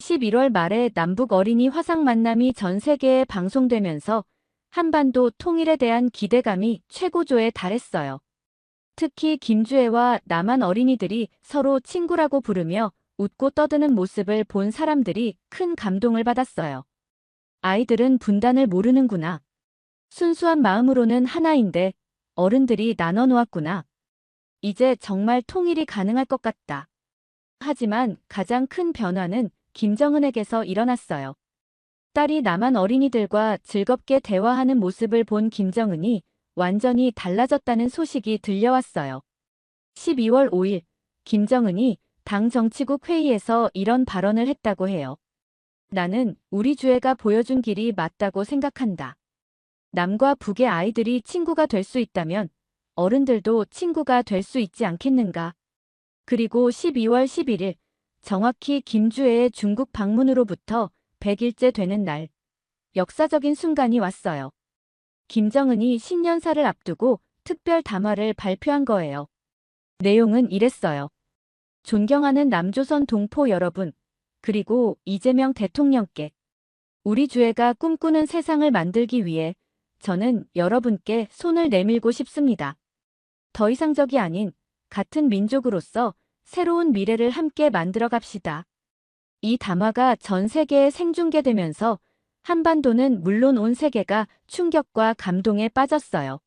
11월 말에 남북 어린이 화상 만남이 전 세계에 방송되면서 한반도 통일에 대한 기대감이 최고조에 달했어요. 특히 김주애와 남한 어린이들이 서로 친구라고 부르며 웃고 떠드는 모습을 본 사람들이 큰 감동을 받았어요. 아이들은 분단을 모르는구나. 순수한 마음으로는 하나인데 어른들이 나눠 놓았구나. 이제 정말 통일이 가능할 것 같다. 하지만 가장 큰 변화는 김정은에게서 일어났어요. 딸이 남한 어린이들과 즐겁게 대화하는 모습을 본 김정은이 완전히 달라졌다는 소식이 들려왔어요. 12월 5일, 김정은이 당 정치국 회의에서 이런 발언을 했다고 해요. 나는 우리 주애가 보여준 길이 맞다고 생각한다. 남과 북의 아이들이 친구가 될 수 있다면 어른들도 친구가 될 수 있지 않겠는가. 그리고 12월 11일, 정확히 김주애의 중국 방문으로부터 100일째 되는 날, 역사적인 순간이 왔어요. 김정은이 신년사를 앞두고 특별 담화를 발표한 거예요. 내용은 이랬어요. 존경하는 남조선 동포 여러분, 그리고 이재명 대통령께 우리 주애가 꿈꾸는 세상을 만들기 위해 저는 여러분께 손을 내밀고 싶습니다. 더 이상적이 아닌 같은 민족으로서 새로운 미래를 함께 만들어 갑시다. 이 담화가 전 세계에 생중계되면서 한반도는 물론 온 세계가 충격과 감동에 빠졌어요.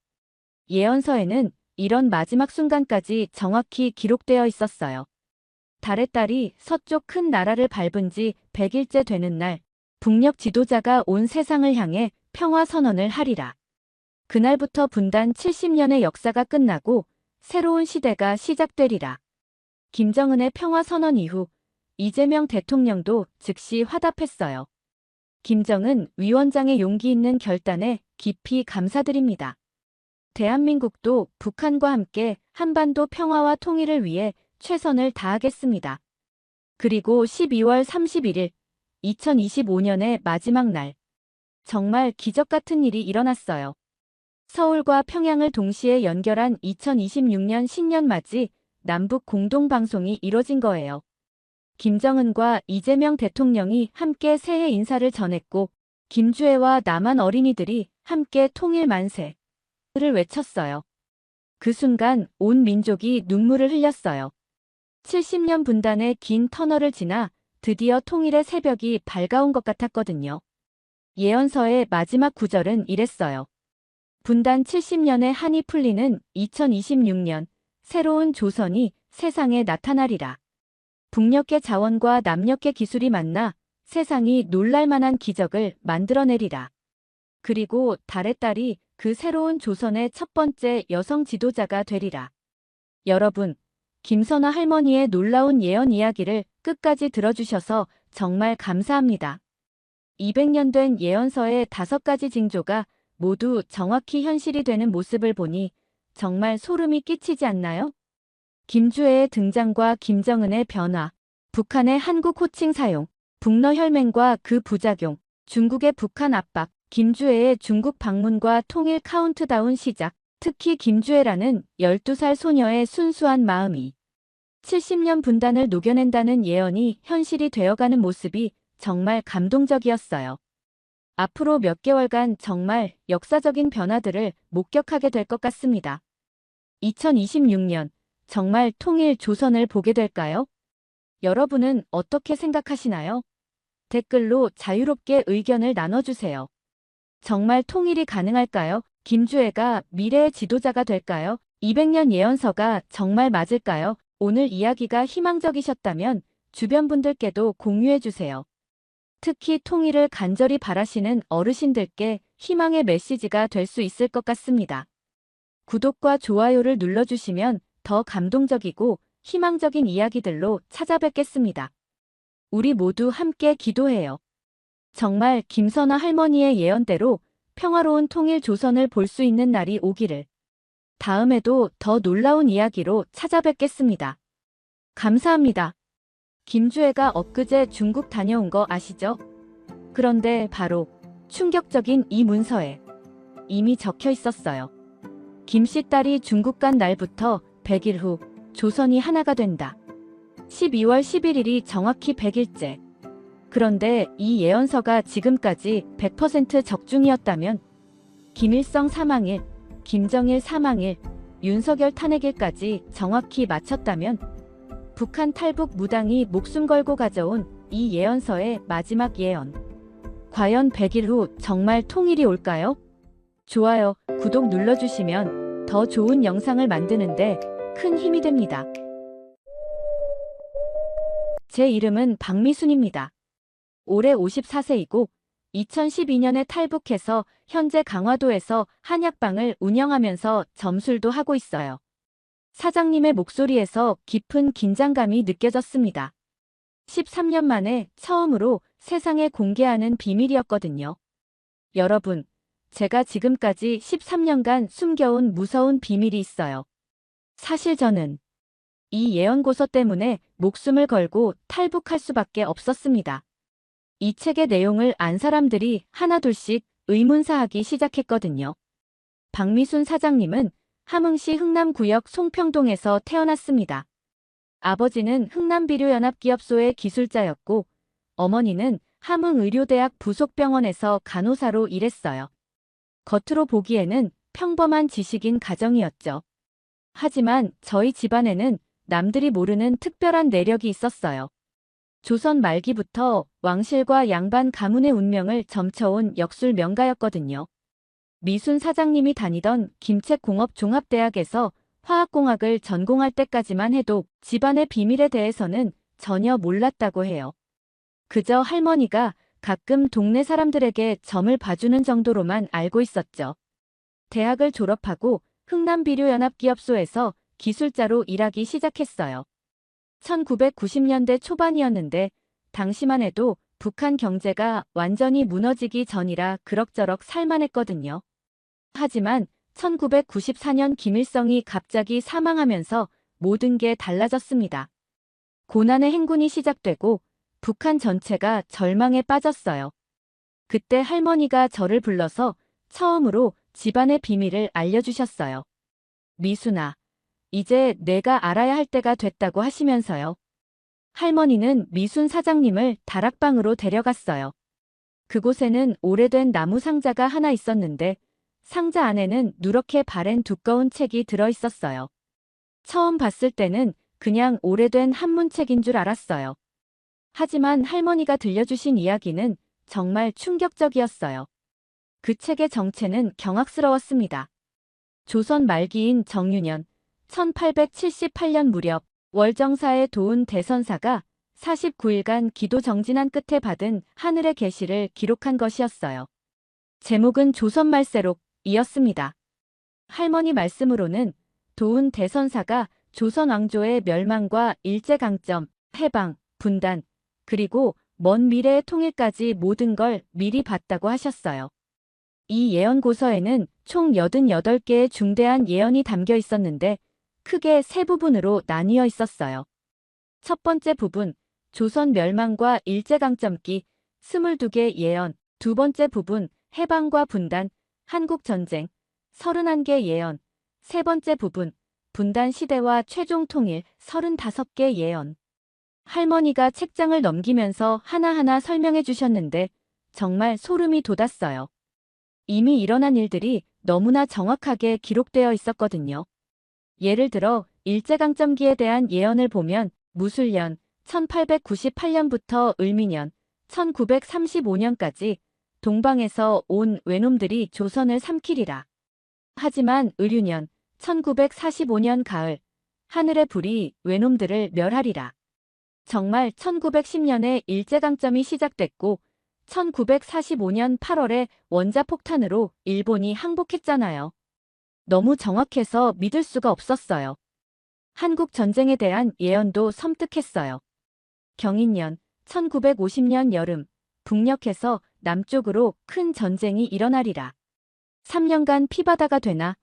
예언서에는 이런 마지막 순간까지 정확히 기록되어 있었어요. 달의 딸이 서쪽 큰 나라를 밟은 지 100일째 되는 날, 북녘 지도자가 온 세상을 향해 평화 선언을 하리라. 그날부터 분단 70년의 역사가 끝나고 새로운 시대가 시작되리라. 김정은의 평화 선언 이후 이재명 대통령도 즉시 화답했어요. 김정은 위원장의 용기 있는 결단에 깊이 감사드립니다. 대한민국도 북한과 함께 한반도 평화와 통일을 위해 최선을 다하겠습니다. 그리고 12월 31일, 2025년의 마지막 날. 정말 기적 같은 일이 일어났어요. 서울과 평양을 동시에 연결한 2026년 신년맞이 남북 공동방송이 이뤄진 거예요. 김정은과 이재명 대통령이 함께 새해 인사를 전했고 김주애와 남한 어린이들이 함께 통일 만세를 외쳤어요. 그 순간 온 민족이 눈물을 흘렸어요. 70년 분단의 긴 터널을 지나 드디어 통일의 새벽이 밝아온 것 같았거든요. 예언서의 마지막 구절은 이랬어요. 분단 70년의 한이 풀리는 2026년 새로운 조선이 세상에 나타나리라. 북녘의 자원과 남녘의 기술이 만나 세상이 놀랄만한 기적을 만들어내리라. 그리고 달의 딸이 그 새로운 조선의 첫 번째 여성 지도자가 되리라. 여러분, 김선화 할머니의 놀라운 예언 이야기를 끝까지 들어주셔서 정말 감사합니다. 200년 된 예언서의 5가지 징조가 모두 정확히 현실이 되는 모습을 보니 정말 소름이 끼치지 않나요? 김주애의 등장과 김정은의 변화, 북한의 한국 호칭 사용, 북러 혈맹과 그 부작용, 중국의 북한 압박, 김주애의 중국 방문과 통일 카운트다운 시작, 특히 김주애라는 12살 소녀의 순수한 마음이 70년 분단을 녹여낸다는 예언이 현실이 되어가는 모습이 정말 감동적이었어요. 앞으로 몇 개월간 정말 역사적인 변화들을 목격하게 될 것 같습니다. 2026년 정말 통일 조선을 보게 될까요? 여러분은 어떻게 생각하시나요? 댓글로 자유롭게 의견을 나눠주세요. 정말 통일이 가능할까요? 김주애가 미래의 지도자가 될까요? 200년 예언서가 정말 맞을까요? 오늘 이야기가 희망적이셨다면 주변 분들께도 공유해주세요. 특히 통일을 간절히 바라시는 어르신들께 희망의 메시지가 될 수 있을 것 같습니다. 구독과 좋아요를 눌러주시면 더 감동적이고 희망적인 이야기들로 찾아뵙겠습니다. 우리 모두 함께 기도해요. 정말 김선화 할머니의 예언대로 평화로운 통일 조선을 볼 수 있는 날이 오기를. 다음에도 더 놀라운 이야기로 찾아뵙겠습니다. 감사합니다. 김주애가 엊그제 중국 다녀온 거 아시죠? 그런데 바로 충격적인 이 문서에 이미 적혀 있었어요. 김씨 딸이 중국 간 날부터 100일 후 조선이 하나가 된다. 12월 11일이 정확히 100일째. 그런데 이 예언서가 지금까지 100% 적중이었다면 김일성 사망일, 김정일 사망일, 윤석열 탄핵일까지 정확히 맞췄다면 북한 탈북 무당이 목숨 걸고 가져온 이 예언서의 마지막 예언. 과연 100일 후 정말 통일이 올까요? 좋아요, 구독 눌러주시면 더 좋은 영상을 만드는데 큰 힘이 됩니다. 제 이름은 박미순입니다. 올해 54세이고 2012년에 탈북해서 현재 강화도에서 한약방을 운영하면서 점술도 하고 있어요. 사장님의 목소리에서 깊은 긴장감이 느껴졌습니다. 13년 만에 처음으로 세상에 공개하는 비밀이었거든요. 여러분, 제가 지금까지 13년간 숨겨온 무서운 비밀이 있어요. 사실 저는 이 예언고서 때문에 목숨을 걸고 탈북할 수밖에 없었습니다. 이 책의 내용을 안 사람들이 하나둘씩 의문사하기 시작했거든요. 박미순 사장님은 함흥시 흥남구역 송평동에서 태어났습니다. 아버지는 흥남비료연합기업소의 기술자였고 어머니는 함흥의료대학 부속병원에서 간호사로 일했어요. 겉으로 보기에는 평범한 지식인 가정이었죠. 하지만 저희 집안에는 남들이 모르는 특별한 내력이 있었어요. 조선 말기부터 왕실과 양반 가문의 운명을 점쳐온 역술 명가였거든요. 미순 사장님이 다니던 김책공업종합대학에서 화학공학을 전공할 때까지만 해도 집안의 비밀에 대해서는 전혀 몰랐다고 해요. 그저 할머니가 가끔 동네 사람들에게 점을 봐주는 정도로만 알고 있었죠. 대학을 졸업하고 흥남비료연합기업소에서 기술자로 일하기 시작했어요. 1990년대 초반이었는데 당시만 해도 북한 경제가 완전히 무너지기 전이라 그럭저럭 살만했거든요. 하지만 1994년 김일성이 갑자기 사망하면서 모든 게 달라졌습니다. 고난의 행군이 시작되고 북한 전체가 절망에 빠졌어요. 그때 할머니가 저를 불러서 처음으로 집안의 비밀을 알려주셨어요. 미순아, 이제 내가 알아야 할 때가 됐다고 하시면서요. 할머니는 미순 사장님을 다락방으로 데려갔어요. 그곳에는 오래된 나무 상자가 하나 있었는데 상자 안에는 누렇게 바랜 두꺼운 책이 들어있었어요. 처음 봤을 때는 그냥 오래된 한문책인 줄 알았어요. 하지만 할머니가 들려주신 이야기는 정말 충격적이었어요. 그 책의 정체는 경악스러웠습니다. 조선 말기인 정유년 1878년 무렵 월정사의 도운 대선사가 49일간 기도 정진한 끝에 받은 하늘의 계시를 기록한 것이었어요. 제목은 조선말세록이었습니다. 할머니 말씀으로는 도운 대선사가 조선 왕조의 멸망과 일제강점, 해방, 분단, 그리고 먼 미래의 통일까지 모든 걸 미리 봤다고 하셨어요. 이 예언고서에는 총 88개의 중대한 예언이 담겨 있었는데 크게 세 부분으로 나뉘어 있었어요. 첫 번째 부분, 조선 멸망과 일제강점기, 22개 예언. 두 번째 부분, 해방과 분단, 한국전쟁, 31개 예언. 세 번째 부분, 분단 시대와 최종 통일, 35개 예언. 할머니가 책장을 넘기면서 하나하나 설명해 주셨는데 정말 소름이 돋았어요. 이미 일어난 일들이 너무나 정확하게 기록되어 있었거든요. 예를 들어 일제강점기에 대한 예언을 보면 무술년 1898년부터 을미년 1935년까지 동방에서 온 외놈들이 조선을 삼키리라. 하지만 을유년 1945년 가을 하늘의 불이 외놈들을 멸하리라. 정말 1910년에 일제강점이 시작됐고 1945년 8월에 원자폭탄으로 일본이 항복했잖아요. 너무 정확해서 믿을 수가 없었어요. 한국 전쟁에 대한 예언도 섬뜩했어요. 경인년 1950년 여름 북녘에서 남쪽으로 큰 전쟁이 일어나리라. 3년간 피바다가 되나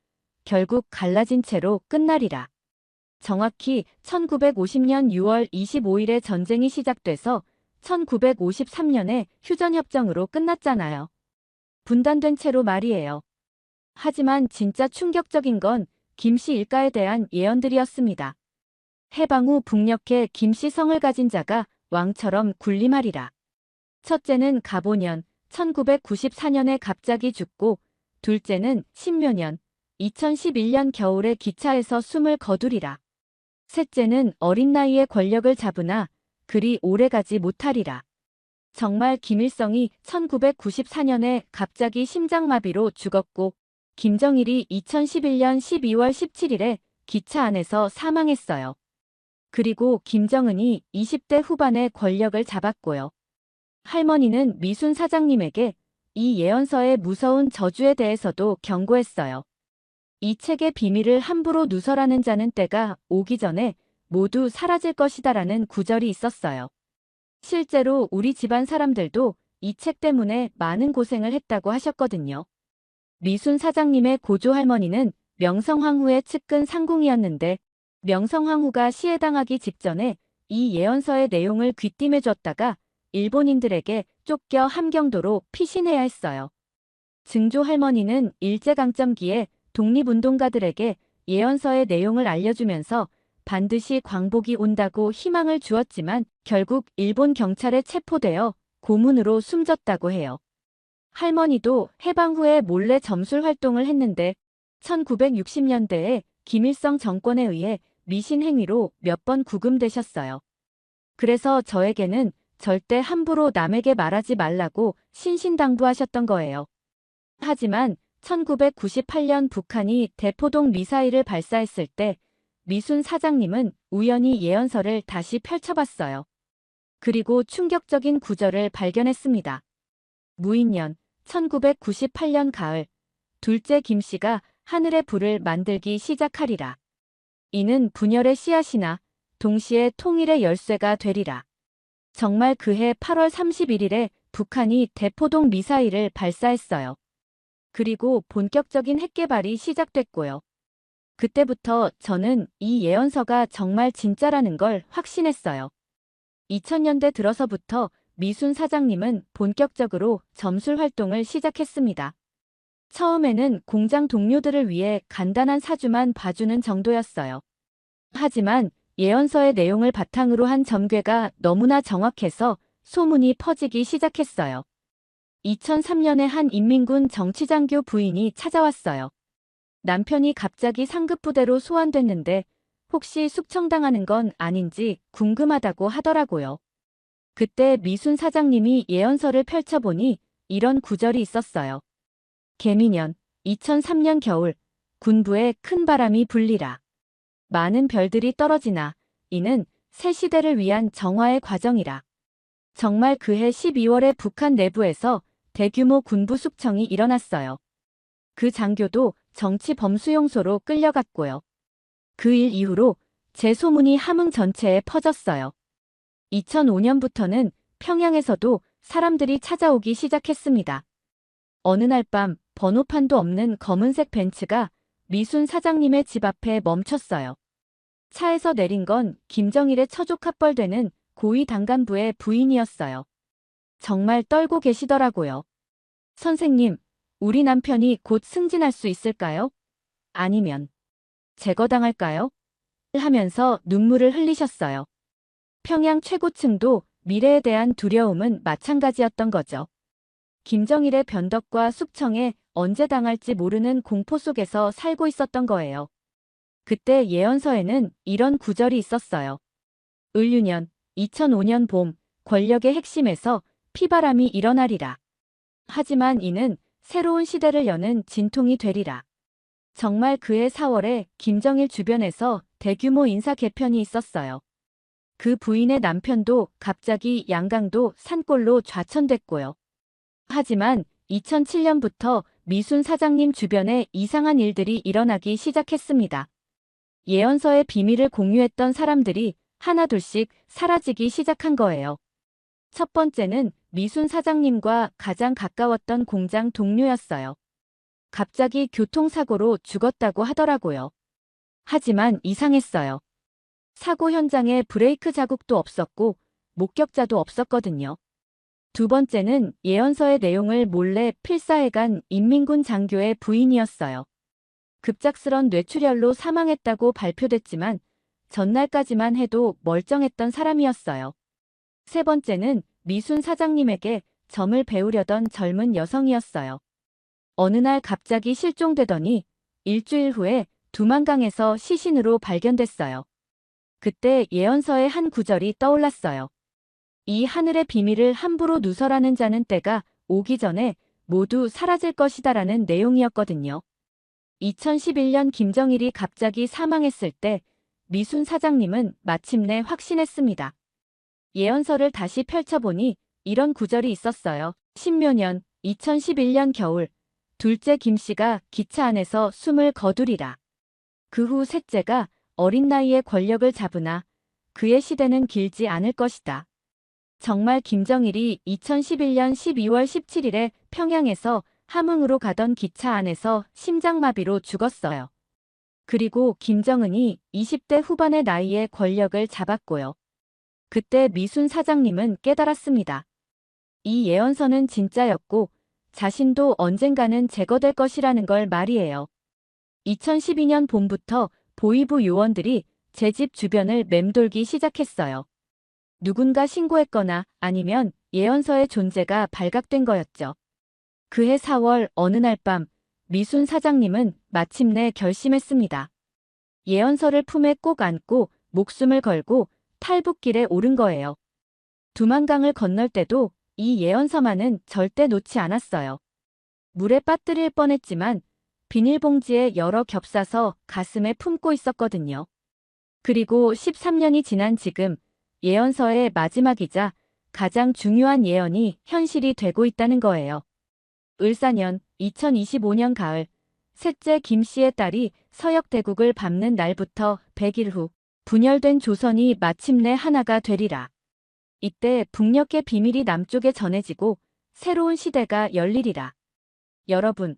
결국 갈라진 채로 끝나리라. 정확히 1950년 6월 25일에 전쟁이 시작돼서 1953년에 휴전협정으로 끝났잖아요. 분단된 채로 말이에요. 하지만 진짜 충격적인 건 김씨 일가에 대한 예언들이었습니다. 해방 후 북녘에 김씨성을 가진 자가 왕처럼 군림하리라. 첫째는 가보년 1994년에 갑자기 죽고 둘째는 신묘년 2011년 겨울에 기차에서 숨을 거두리라. 셋째는 어린 나이에 권력을 잡으나 그리 오래가지 못하리라. 정말 김일성이 1994년에 갑자기 심장마비로 죽었고 김정일이 2011년 12월 17일에 기차 안에서 사망했어요. 그리고 김정은이 20대 후반에 권력을 잡았고요. 할머니는 미순 사장님에게 이 예언서의 무서운 저주에 대해서도 경고했어요. 이 책의 비밀을 함부로 누설하는 자는 때가 오기 전에 모두 사라질 것이다라는 구절이 있었어요. 실제로 우리 집안 사람들도 이 책 때문에 많은 고생을 했다고 하셨거든요. 미순 사장님의 고조 할머니는 명성황후의 측근 상궁이었는데 명성황후가 시해당하기 직전에 이 예언서의 내용을 귀띔해줬다가 일본인들에게 쫓겨 함경도로 피신해야 했어요. 증조 할머니는 일제강점기에 독립운동가들에게 예언서의 내용을 알려주면서 반드시 광복이 온다고 희망을 주었지만 결국 일본 경찰에 체포되어 고문으로 숨졌다고 해요. 할머니도 해방 후에 몰래 점술 활동을 했는데 1960년대에 김일성 정권에 의해 미신 행위로 몇 번 구금되셨어요. 그래서 저에게는 절대 함부로 남에게 말하지 말라고 신신당부하셨던 거예요. 하지만 1998년 북한이 대포동 미사일을 발사했을 때 미순 사장님은 우연히 예언서를 다시 펼쳐봤어요. 그리고 충격적인 구절을 발견했습니다. 무인년 1998년 가을 둘째 김씨가 하늘의 불을 만들기 시작하리라. 이는 분열의 씨앗이나 동시에 통일의 열쇠가 되리라. 정말 그해 8월 31일에 북한이 대포동 미사일을 발사했어요. 그리고 본격적인 핵개발이 시작됐고요. 그때부터 저는 이 예언서가 정말 진짜라는 걸 확신했어요. 2000년대 들어서부터 미순 사장님은 본격적으로 점술 활동을 시작했습니다. 처음에는 공장 동료들을 위해 간단한 사주만 봐주는 정도였어요. 하지만 예언서의 내용을 바탕으로 한 점괘가 너무나 정확해서 소문이 퍼지기 시작했어요. 2003년에 한 인민군 정치장교 부인이 찾아왔어요. 남편이 갑자기 상급부대로 소환됐는데 혹시 숙청당하는 건 아닌지 궁금하다고 하더라고요. 그때 미순 사장님이 예언서를 펼쳐보니 이런 구절이 있었어요. 개미년 2003년 겨울 군부에 큰 바람이 불리라. 많은 별들이 떨어지나 이는 새 시대를 위한 정화의 과정이라. 정말 그해 12월에 북한 내부에서 대규모 군부 숙청이 일어났어요. 그 장교도 정치 범수용소로 끌려갔고요. 그 일 이후로 제 소문이 함흥 전체에 퍼졌어요. 2005년부터는 평양에서도 사람들이 찾아오기 시작했습니다. 어느 날 밤 번호판도 없는 검은색 벤츠가 미순 사장님의 집 앞에 멈췄어요. 차에서 내린 건 김정일의 처족 합벌되는 고위 당간부의 부인이었어요. 정말 떨고 계시더라고요. 선생님, 우리 남편이 곧 승진할 수 있을까요? 아니면 제거당할까요? 하면서 눈물을 흘리셨어요. 평양 최고층도 미래에 대한 두려움은 마찬가지였던 거죠. 김정일의 변덕과 숙청에 언제 당할지 모르는 공포 속에서 살고 있었던 거예요. 그때 예언서에는 이런 구절이 있었어요. 을유년 2005년 봄 권력의 핵심에서 피바람이 일어나리라. 하지만 이는 새로운 시대를 여는 진통이 되리라. 정말 그해 4월에 김정일 주변에서 대규모 인사 개편이 있었어요. 그 부인의 남편도 갑자기 양강도 산골로 좌천됐고요. 하지만 2007년부터 미순 사장님 주변에 이상한 일들이 일어나기 시작했습니다. 예언서의 비밀을 공유했던 사람들이 하나둘씩 사라지기 시작한 거예요. 첫 번째는 미순 사장님과 가장 가까웠던 공장 동료였어요. 갑자기 교통사고로 죽었다고 하더라고요. 하지만 이상했어요. 사고 현장에 브레이크 자국도 없었고 목격자도 없었거든요. 두 번째는 예언서의 내용을 몰래 필사해간 인민군 장교의 부인이었어요. 급작스런 뇌출혈로 사망했다고 발표됐지만 전날까지만 해도 멀쩡했던 사람이었어요. 세 번째는 미순 사장님에게 점을 배우려던 젊은 여성이었어요. 어느 날 갑자기 실종되더니 일주일 후에 두만강에서 시신으로 발견됐어요. 그때 예언서의 한 구절이 떠올랐어요. 이 하늘의 비밀을 함부로 누설하는 자는 때가 오기 전에 모두 사라질 것이다라는 내용이었거든요. 2011년 김정일이 갑자기 사망했을 때 미순 사장님은 마침내 확신했습니다. 예언서를 다시 펼쳐보니 이런 구절이 있었어요. 신묘년 2011년 겨울 둘째 김씨가 기차 안에서 숨을 거두리라. 그 후 셋째가 어린 나이에 권력을 잡으나 그의 시대는 길지 않을 것이다. 정말 김정일이 2011년 12월 17일에 평양에서 함흥으로 가던 기차 안에서 심장마비로 죽었어요. 그리고 김정은이 20대 후반의 나이에 권력을 잡았고요. 그때 미순 사장님은 깨달았습니다. 이 예언서는 진짜였고 자신도 언젠가는 제거될 것이라는 걸 말이에요. 2012년 봄부터 보위부 요원들이 제 집 주변을 맴돌기 시작했어요. 누군가 신고했거나 아니면 예언서의 존재가 발각된 거였죠. 그해 4월 어느 날 밤 미순 사장님은 마침내 결심했습니다. 예언서를 품에 꼭 안고 목숨을 걸고 탈북길에 오른 거예요. 두만강을 건널 때도 이 예언서만은 절대 놓지 않았어요. 물에 빠뜨릴 뻔했지만 비닐봉지에 여러 겹싸서 가슴에 품고 있었거든요. 그리고 13년이 지난 지금 예언서의 마지막이자 가장 중요한 예언이 현실이 되고 있다는 거예요. 을사년 2025년 가을 셋째 김씨의 딸이 서역대국을 밟는 날부터 100일 후 분열된 조선이 마침내 하나가 되리라. 이때 북녘의 비밀이 남쪽에 전해지고 새로운 시대가 열리리라. 여러분,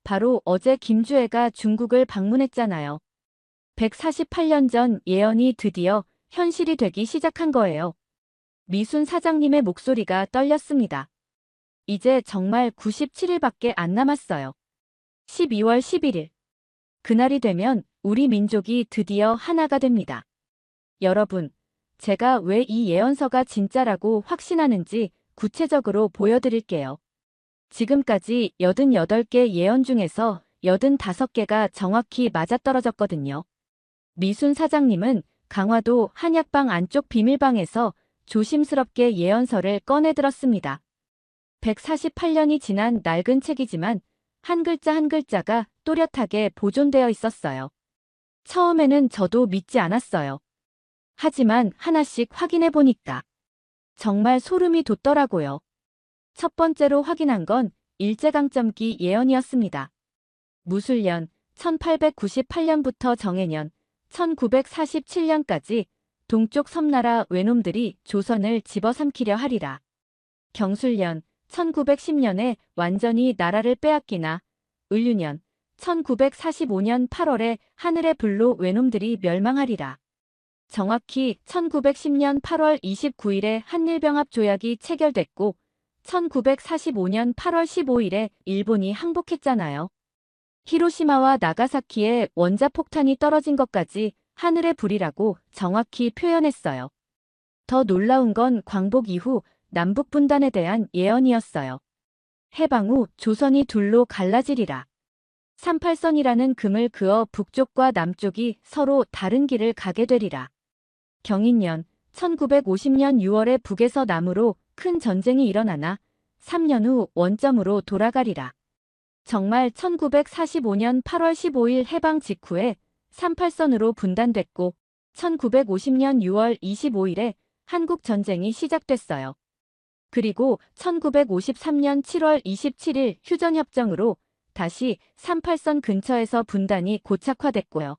바로 어제 김주애가 중국을 방문했잖아요. 148년 전 예언이 드디어 현실이 되기 시작한 거예요. 미순 사장님의 목소리가 떨렸습니다. 이제 정말 97일밖에 안 남았어요. 12월 11일. 그날이 되면 우리 민족이 드디어 하나가 됩니다. 여러분, 제가 왜 이 예언서가 진짜라고 확신하는지 구체적으로 보여드릴게요. 지금까지 88개 예언 중에서 85개가 정확히 맞아떨어졌거든요. 미순 사장님은 강화도 한약방 안쪽 비밀방에서 조심스럽게 예언서를 꺼내들었습니다. 148년이 지난 낡은 책이지만 한 글자 한 글자가 또렷하게 보존되어 있었어요. 처음에는 저도 믿지 않았어요. 하지만 하나씩 확인해 보니까 정말 소름이 돋더라고요. 첫 번째로 확인한 건 일제강점기 예언이었습니다. 무술년 1898년부터 정해년 1947년까지 동쪽 섬나라 외놈들이 조선을 집어삼키려 하리라. 경술년 1910년에 완전히 나라를 빼앗기나 을유년 1945년 8월에 하늘의 불로 외놈들이 멸망하리라. 정확히 1910년 8월 29일에 한일병합 조약이 체결됐고 1945년 8월 15일에 일본이 항복했잖아요. 히로시마와 나가사키에 원자폭탄이 떨어진 것까지 하늘의 불이라고 정확히 표현했어요. 더 놀라운 건 광복 이후 남북 분단에 대한 예언이었어요. 해방 후 조선이 둘로 갈라지리라. 38선이라는 금을 그어 북쪽과 남쪽이 서로 다른 길을 가게 되리라. 경인년 1950년 6월에 북에서 남으로 큰 전쟁이 일어나나 3년 후 원점으로 돌아가리라. 정말 1945년 8월 15일 해방 직후에 38선으로 분단됐고 1950년 6월 25일에 한국 전쟁이 시작됐어요. 그리고 1953년 7월 27일 휴전협정으로 다시 38선 근처에서 분단이 고착화됐고요.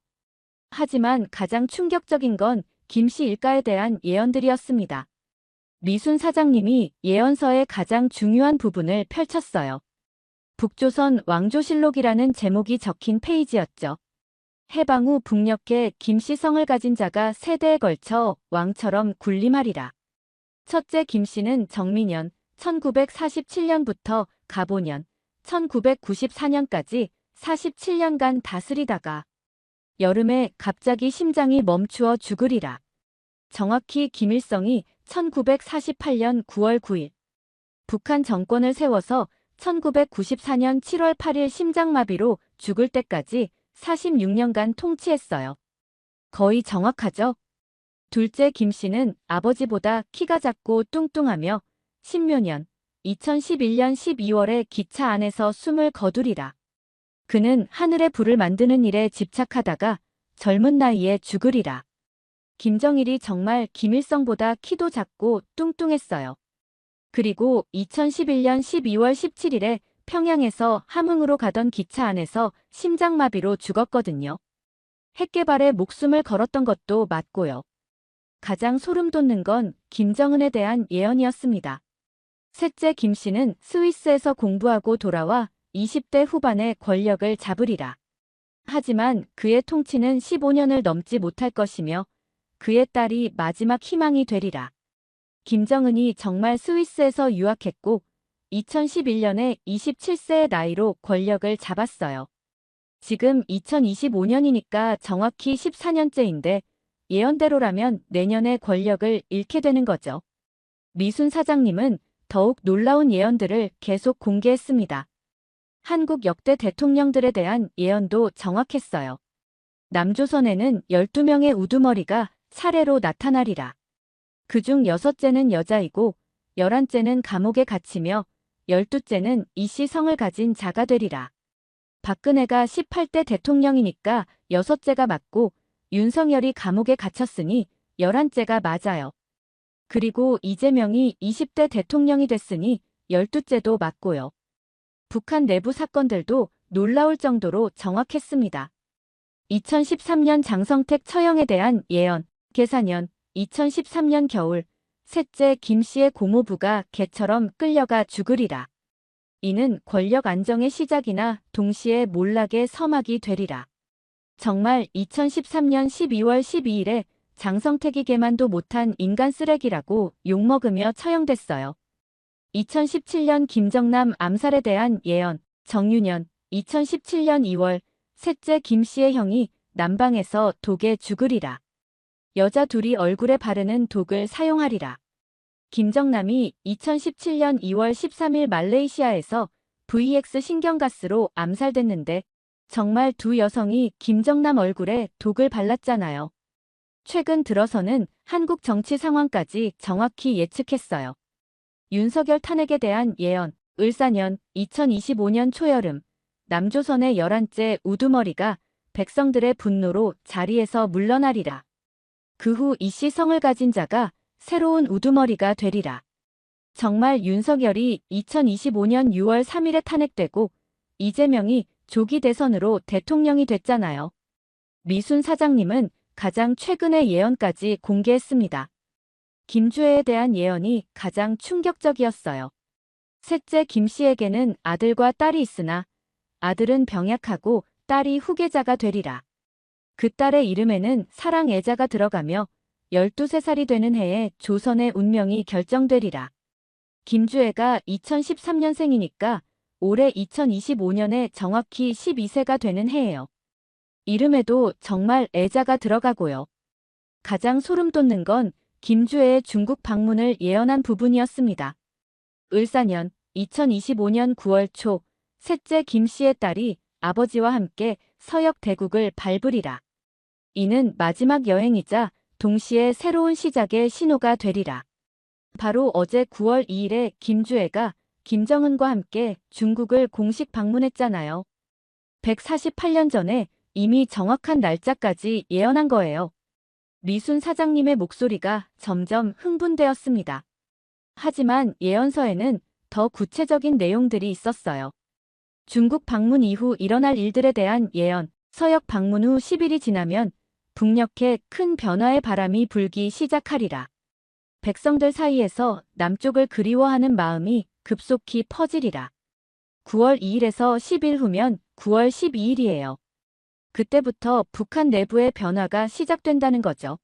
하지만 가장 충격적인 건 김씨 일가에 대한 예언들이었습니다. 미순 사장님이 예언서의 가장 중요한 부분을 펼쳤어요. 북조선 왕조실록이라는 제목이 적힌 페이지였죠. 해방 후 북녘에 김씨성을 가진 자가 세대에 걸쳐 왕처럼 군림하리라. 첫째 김씨는 정민년 1947년부터 가보년 1994년까지 47년간 다스리다가 여름에 갑자기 심장이 멈추어 죽으리라. 정확히 김일성이 1948년 9월 9일 북한 정권을 세워서 1994년 7월 8일 심장마비로 죽을 때까지 46년간 통치했어요. 거의 정확하죠? 둘째 김씨는 아버지보다 키가 작고 뚱뚱하며 신묘년 2011년 12월에 기차 안에서 숨을 거두리라. 그는 하늘의 불을 만드는 일에 집착하다가 젊은 나이에 죽으리라. 김정일이 정말 김일성보다 키도 작고 뚱뚱했어요. 그리고 2011년 12월 17일에 평양에서 함흥으로 가던 기차 안에서 심장마비로 죽었거든요. 핵개발에 목숨을 걸었던 것도 맞고요. 가장 소름 돋는 건 김정은에 대한 예언이었습니다. 셋째 김씨는 스위스에서 공부하고 돌아와 20대 후반에 권력을 잡으리라. 하지만 그의 통치는 15년을 넘지 못할 것이며 그의 딸이 마지막 희망이 되리라. 김정은이 정말 스위스에서 유학했고 2011년에 27세의 나이로 권력을 잡았어요. 지금 2025년이니까 정확히 14년째인데 예언대로라면 내년에 권력을 잃게 되는 거죠. 미순 사장님은 더욱 놀라운 예언들을 계속 공개했습니다. 한국 역대 대통령들에 대한 예언도 정확했어요. 남조선에는 12명의 우두머리가 차례로 나타나리라. 그중 6째는 여자이고 11째는 감옥에 갇히며 12째는 이씨 성을 가진 자가 되리라. 박근혜가 18대 대통령이니까 6째가 맞고 윤석열이 감옥에 갇혔으니 11째가 맞아요. 그리고 이재명이 20대 대통령이 됐으니 12째도 맞고요. 북한 내부 사건들도 놀라울 정도로 정확했습니다. 2013년 장성택 처형에 대한 예언, 계사년, 2013년 겨울, 셋째 김씨의 고모부가 개처럼 끌려가 죽으리라. 이는 권력 안정의 시작이나 동시에 몰락의 서막이 되리라. 정말 2013년 12월 12일에 장성택이 개만도 못한 인간 쓰레기라고 욕먹으며 처형됐어요. 2017년 김정남 암살에 대한 예언, 정유년, 2017년 2월 셋째 김씨의 형이 남방에서 독에 죽으리라. 여자 둘이 얼굴에 바르는 독을 사용하리라. 김정남이 2017년 2월 13일 말레이시아에서 VX 신경가스로 암살됐는데 정말 두 여성이 김정남 얼굴에 독을 발랐잖아요. 최근 들어서는 한국 정치 상황까지 정확히 예측했어요. 윤석열 탄핵에 대한 예언, 을사년 2025년 초여름 남조선의 11째 우두머리가 백성들의 분노로 자리에서 물러나리라. 그 후 이씨 성을 가진 자가 새로운 우두머리가 되리라. 정말 윤석열이 2025년 6월 3일에 탄핵되고 이재명이 조기 대선으로 대통령이 됐잖아요. 미순 사장님은 가장 최근의 예언까지 공개했습니다. 김주애에 대한 예언이 가장 충격적이었어요. 셋째 김씨에게는 아들과 딸이 있으나 아들은 병약하고 딸이 후계자가 되리라. 그 딸의 이름에는 사랑애자가 들어가며 12살이 되는 해에 조선의 운명이 결정되리라. 김주애가 2013년생이니까 올해 2025년에 정확히 12세가 되는 해예요. 이름에도 정말 애자가 들어가고요. 가장 소름 돋는 건 김주애의 중국 방문을 예언한 부분이었습니다. 을사년 2025년 9월 초 셋째 김씨의 딸이 아버지와 함께 서역 대국을 밟으리라. 이는 마지막 여행이자 동시에 새로운 시작의 신호가 되리라. 바로 어제 9월 2일에 김주애가 김정은과 함께 중국을 공식 방문했잖아요. 148년 전에 이미 정확한 날짜까지 예언한 거예요. 미순 사장님의 목소리가 점점 흥분되었습니다. 하지만 예언서에는 더 구체적인 내용들이 있었어요. 중국 방문 이후 일어날 일들에 대한 예언, 서역 방문 후 10일이 지나면 북녘에 큰 변화의 바람이 불기 시작하리라. 백성들 사이에서 남쪽을 그리워하는 마음이 급속히 퍼지리라. 9월 2일에서 10일 후면 9월 12일이에요. 그때부터 북한 내부의 변화가 시작된다는 거죠.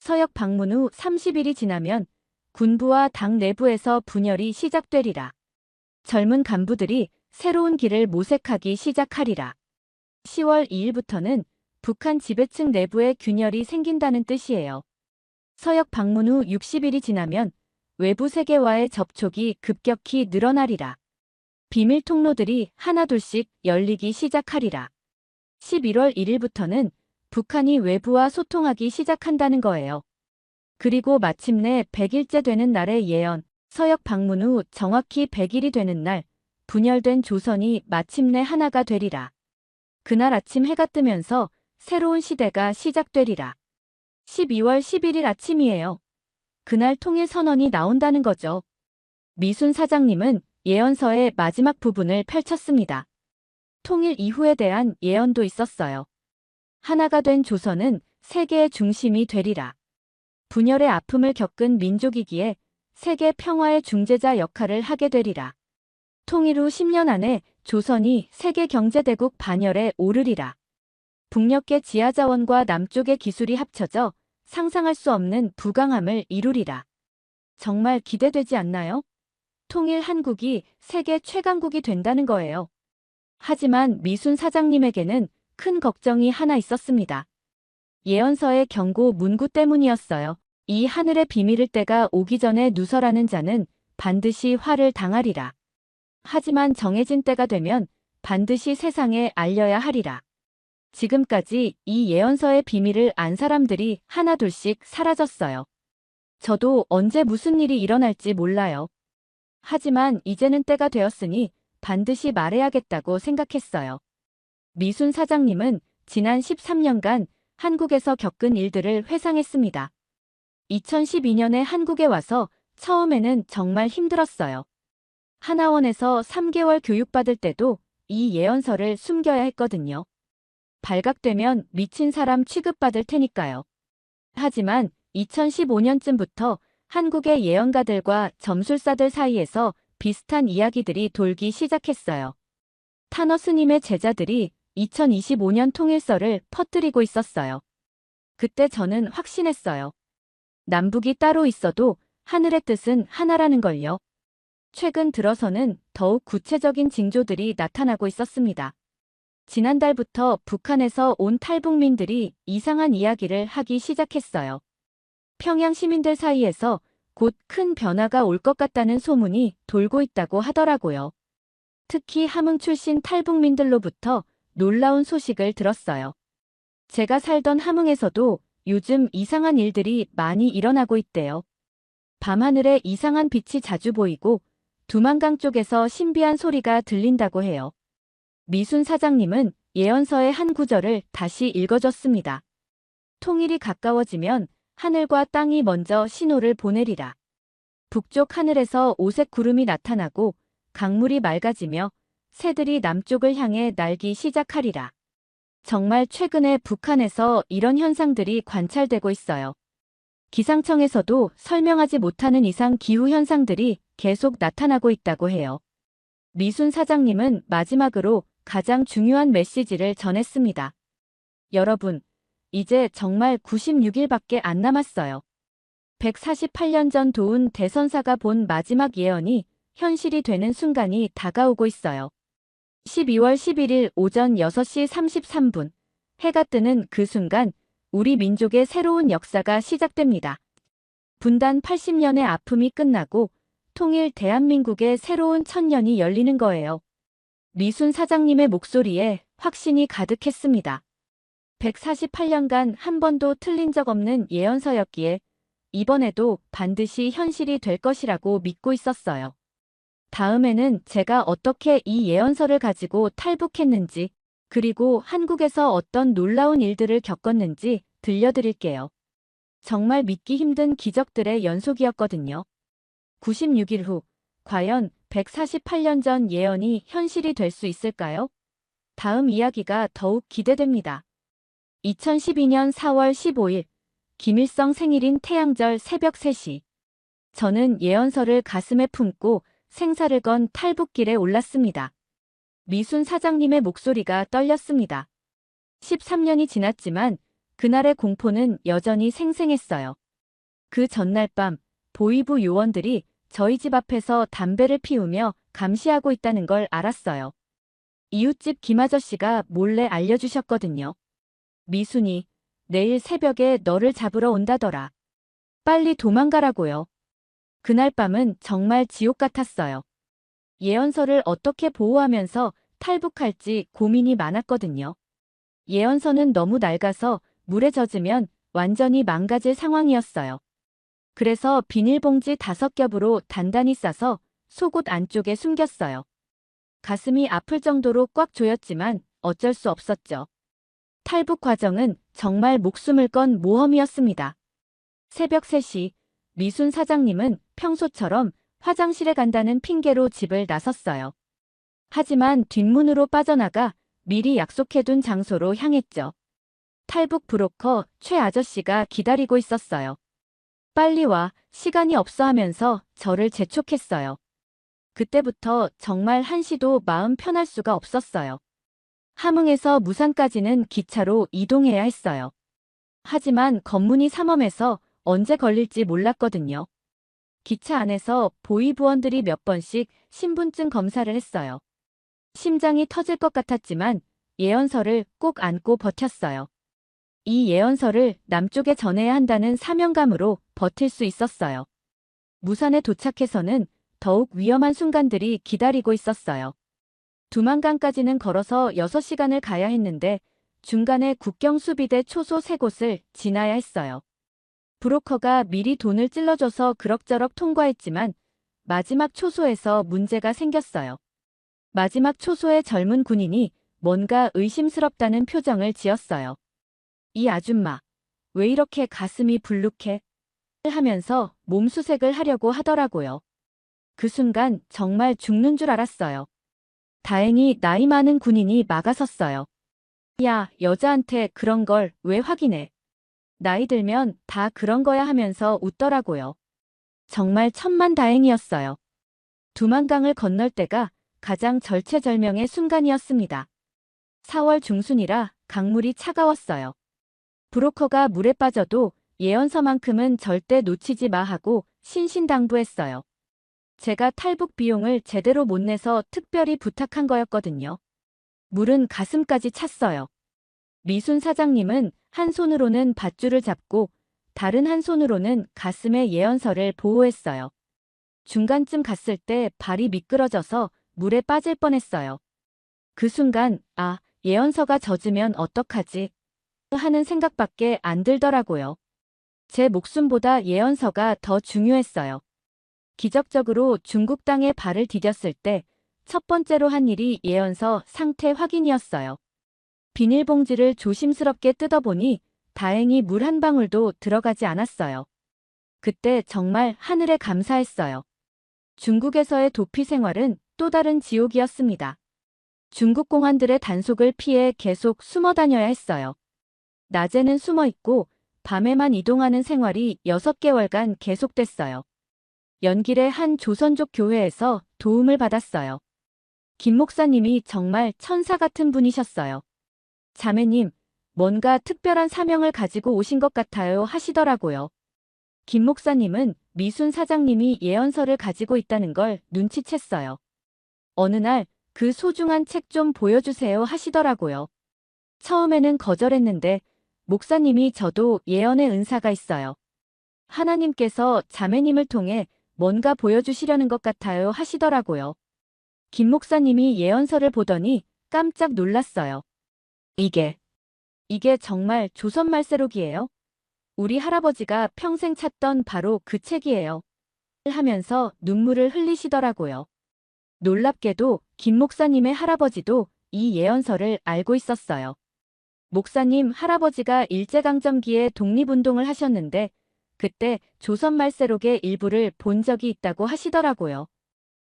서역 방문 후 30일이 지나면 군부와 당 내부에서 분열이 시작되리라. 젊은 간부들이 새로운 길을 모색하기 시작하리라. 10월 2일부터는 북한 지배층 내부의 균열이 생긴다는 뜻이에요. 서역 방문 후 60일이 지나면 외부 세계와의 접촉이 급격히 늘어나리라. 비밀 통로들이 하나둘씩 열리기 시작하리라. 11월 1일부터는 북한이 외부와 소통하기 시작한다는 거예요. 그리고 마침내 100일째 되는 날의 예언, 서역 방문 후 정확히 100일이 되는 날, 분열된 조선이 마침내 하나가 되리라. 그날 아침 해가 뜨면서 새로운 시대가 시작되리라. 12월 11일 아침이에요. 그날 통일 선언이 나온다는 거죠. 미순 사장님은 예언서의 마지막 부분을 펼쳤습니다. 통일 이후에 대한 예언도 있었어요. 하나가 된 조선은 세계의 중심이 되리라. 분열의 아픔을 겪은 민족이기에 세계 평화의 중재자 역할을 하게 되리라. 통일 후 10년 안에 조선이 세계 경제대국 반열에 오르리라. 북녘의 지하자원과 남쪽의 기술이 합쳐져 상상할 수 없는 부강함을 이루리라. 정말 기대되지 않나요? 통일 한국이 세계 최강국이 된다는 거예요. 하지만 미순 사장님에게는 큰 걱정이 하나 있었습니다. 예언서의 경고 문구 때문이었어요. 이 하늘의 비밀을 때가 오기 전에 누설하는 자는 반드시 화를 당하리라. 하지만 정해진 때가 되면 반드시 세상에 알려야 하리라. 지금까지 이 예언서의 비밀을 안 사람들이 하나둘씩 사라졌어요. 저도 언제 무슨 일이 일어날지 몰라요. 하지만 이제는 때가 되었으니 반드시 말해야겠다고 생각했어요. 미순 사장님은 지난 13년간 한국에서 겪은 일들을 회상했습니다. 2012년에 한국에 와서 처음에는 정말 힘들었어요. 하나원에서 3개월 교육받을 때도 이 예언서를 숨겨야 했거든요. 발각되면 미친 사람 취급받을 테니까요. 하지만 2015년쯤부터 한국의 예언가들과 점술사들 사이에서 비슷한 이야기들이 돌기 시작했어요. 타너 스님의 제자들이 2025년 통일서를 퍼뜨리고 있었어요. 그때 저는 확신했어요. 남북이 따로 있어도 하늘의 뜻은 하나라는 걸요. 최근 들어서는 더욱 구체적인 징조들이 나타나고 있었습니다. 지난달부터 북한에서 온 탈북민들이 이상한 이야기를 하기 시작했어요. 평양 시민들 사이에서 곧 큰 변화가 올 것 같다는 소문이 돌고 있다고 하더라고요. 특히 함흥 출신 탈북민들로부터 놀라운 소식을 들었어요. 제가 살던 함흥에서도 요즘 이상한 일들이 많이 일어나고 있대요. 밤하늘에 이상한 빛이 자주 보이고 두만강 쪽에서 신비한 소리가 들린다고 해요. 미순 사장님은 예언서의 한 구절을 다시 읽어줬습니다. 통일이 가까워지면 하늘과 땅이 먼저 신호를 보내리라. 북쪽 하늘에서 오색 구름이 나타나고 강물이 맑아지며 새들이 남쪽을 향해 날기 시작하리라. 정말 최근에 북한에서 이런 현상들이 관찰되고 있어요. 기상청에서도 설명하지 못하는 이상 기후 현상들이 계속 나타나고 있다고 해요. 미순 사장님은 마지막으로 가장 중요한 메시지를 전했습니다. 여러분, 이제 정말 96일밖에 안 남았어요. 148년 전 도운 대선사가 본 마지막 예언이 현실이 되는 순간이 다가오고 있어요. 12월 11일 오전 6시 33분, 해가 뜨는 그 순간 우리 민족의 새로운 역사가 시작됩니다. 분단 80년의 아픔이 끝나고 통일 대한민국의 새로운 천년이 열리는 거예요. 미순 사장님의 목소리에 확신이 가득했습니다. 148년간 한 번도 틀린 적 없는 예언서였기에 이번에도 반드시 현실이 될 것이라고 믿고 있었어요. 다음에는 제가 어떻게 이 예언서를 가지고 탈북했는지, 그리고 한국에서 어떤 놀라운 일들을 겪었는지 들려드릴게요. 정말 믿기 힘든 기적들의 연속이었거든요. 96일 후, 과연 148년 전 예언이 현실이 될 수 있을까요? 다음 이야기가 더욱 기대됩니다. 2012년 4월 15일, 김일성 생일인 태양절 새벽 3시. 저는 예언서를 가슴에 품고 생사를 건 탈북길에 올랐습니다. 미순 사장님의 목소리가 떨렸습니다. 13년이 지났지만 그날의 공포는 여전히 생생했어요. 그 전날 밤 보위부 요원들이 저희 집 앞에서 담배를 피우며 감시하고 있다는 걸 알았어요. 이웃집 김아저씨가 몰래 알려주셨거든요. 미순이 내일 새벽에 너를 잡으러 온다더라. 빨리 도망가라고요. 그날 밤은 정말 지옥 같았어요. 예언서를 어떻게 보호하면서 탈북할지 고민이 많았거든요. 예언서는 너무 낡아서 물에 젖으면 완전히 망가질 상황이었어요. 그래서 비닐봉지 5겹으로 단단히 싸서 속옷 안쪽에 숨겼어요. 가슴이 아플 정도로 꽉 조였지만 어쩔 수 없었죠. 탈북 과정은 정말 목숨을 건 모험이었습니다. 새벽 3시, 미순 사장님은 평소처럼 화장실에 간다는 핑계로 집을 나섰어요. 하지만 뒷문으로 빠져나가 미리 약속해둔 장소로 향했죠. 탈북 브로커 최 아저씨가 기다리고 있었어요. 빨리 와, 시간이 없어 하면서 저를 재촉했어요. 그때부터 정말 한시도 마음 편할 수가 없었어요. 함흥에서 무산까지는 기차로 이동해야 했어요. 하지만 검문이 삼엄해서 언제 걸릴지 몰랐거든요. 기차 안에서 보위부원들이 몇 번씩 신분증 검사를 했어요. 심장이 터질 것 같았지만 예언서를 꼭 안고 버텼어요. 이 예언서를 남쪽에 전해야 한다는 사명감으로 버틸 수 있었어요. 무산에 도착해서는 더욱 위험한 순간들이 기다리고 있었어요. 두만강까지는 걸어서 6시간을 가야 했는데 중간에 국경수비대 초소 3곳을 지나야 했어요. 브로커가 미리 돈을 찔러줘서 그럭저럭 통과했지만 마지막 초소에서 문제가 생겼어요. 마지막 초소의 젊은 군인이 뭔가 의심스럽다는 표정을 지었어요. 이 아줌마, 왜 이렇게 가슴이 불룩해? 하면서 몸수색을 하려고 하더라고요. 그 순간 정말 죽는 줄 알았어요. 다행히 나이 많은 군인이 막아섰어요. 야, 여자한테 그런 걸 왜 확인해? 나이 들면 다 그런 거야 하면서 웃더라고요. 정말 천만다행이었어요. 두만강을 건널 때가 가장 절체절명의 순간이었습니다. 4월 중순이라 강물이 차가웠어요. 브로커가 물에 빠져도 예언서만큼은 절대 놓치지 마 하고 신신당부했어요. 제가 탈북 비용을 제대로 못 내서 특별히 부탁한 거였거든요. 물은 가슴까지 찼어요. 미순 사장님은 한 손으로는 밧줄을 잡고 다른 한 손으로는 가슴에 예언서를 보호했어요. 중간쯤 갔을 때 발이 미끄러져서 물에 빠질 뻔했어요. 그 순간, 아, 예언서가 젖으면 어떡하지? 하는 생각밖에 안 들더라고요. 제 목숨보다 예언서가 더 중요했어요. 기적적으로 중국 땅에 발을 디뎠을 때 첫 번째로 한 일이 예언서 상태 확인이었어요. 비닐봉지를 조심스럽게 뜯어보니 다행히 물 한 방울도 들어가지 않았어요. 그때 정말 하늘에 감사했어요. 중국에서의 도피 생활은 또 다른 지옥이었습니다. 중국 공안들의 단속을 피해 계속 숨어 다녀야 했어요. 낮에는 숨어 있고 밤에만 이동하는 생활이 6개월간 계속됐어요. 연길의 한 조선족 교회에서 도움을 받았어요. 김 목사님이 정말 천사 같은 분이셨어요. 자매님, 뭔가 특별한 사명을 가지고 오신 것 같아요 하시더라고요. 김 목사님은 미순 사장님이 예언서를 가지고 있다는 걸 눈치챘어요. 어느 날 그 소중한 책 좀 보여주세요 하시더라고요. 처음에는 거절했는데 목사님이 저도 예언의 은사가 있어요. 하나님께서 자매님을 통해 뭔가 보여주시려는 것 같아요 하시더라고요. 김 목사님이 예언서를 보더니 깜짝 놀랐어요. 이게 정말 조선 말세록이에요? 우리 할아버지가 평생 찾던 바로 그 책이에요. 하면서 눈물을 흘리시더라고요. 놀랍게도 김 목사님의 할아버지도 이 예언서를 알고 있었어요. 목사님 할아버지가 일제강점기에 독립운동을 하셨는데 그때 조선 말세록의 일부를 본 적이 있다고 하시더라고요.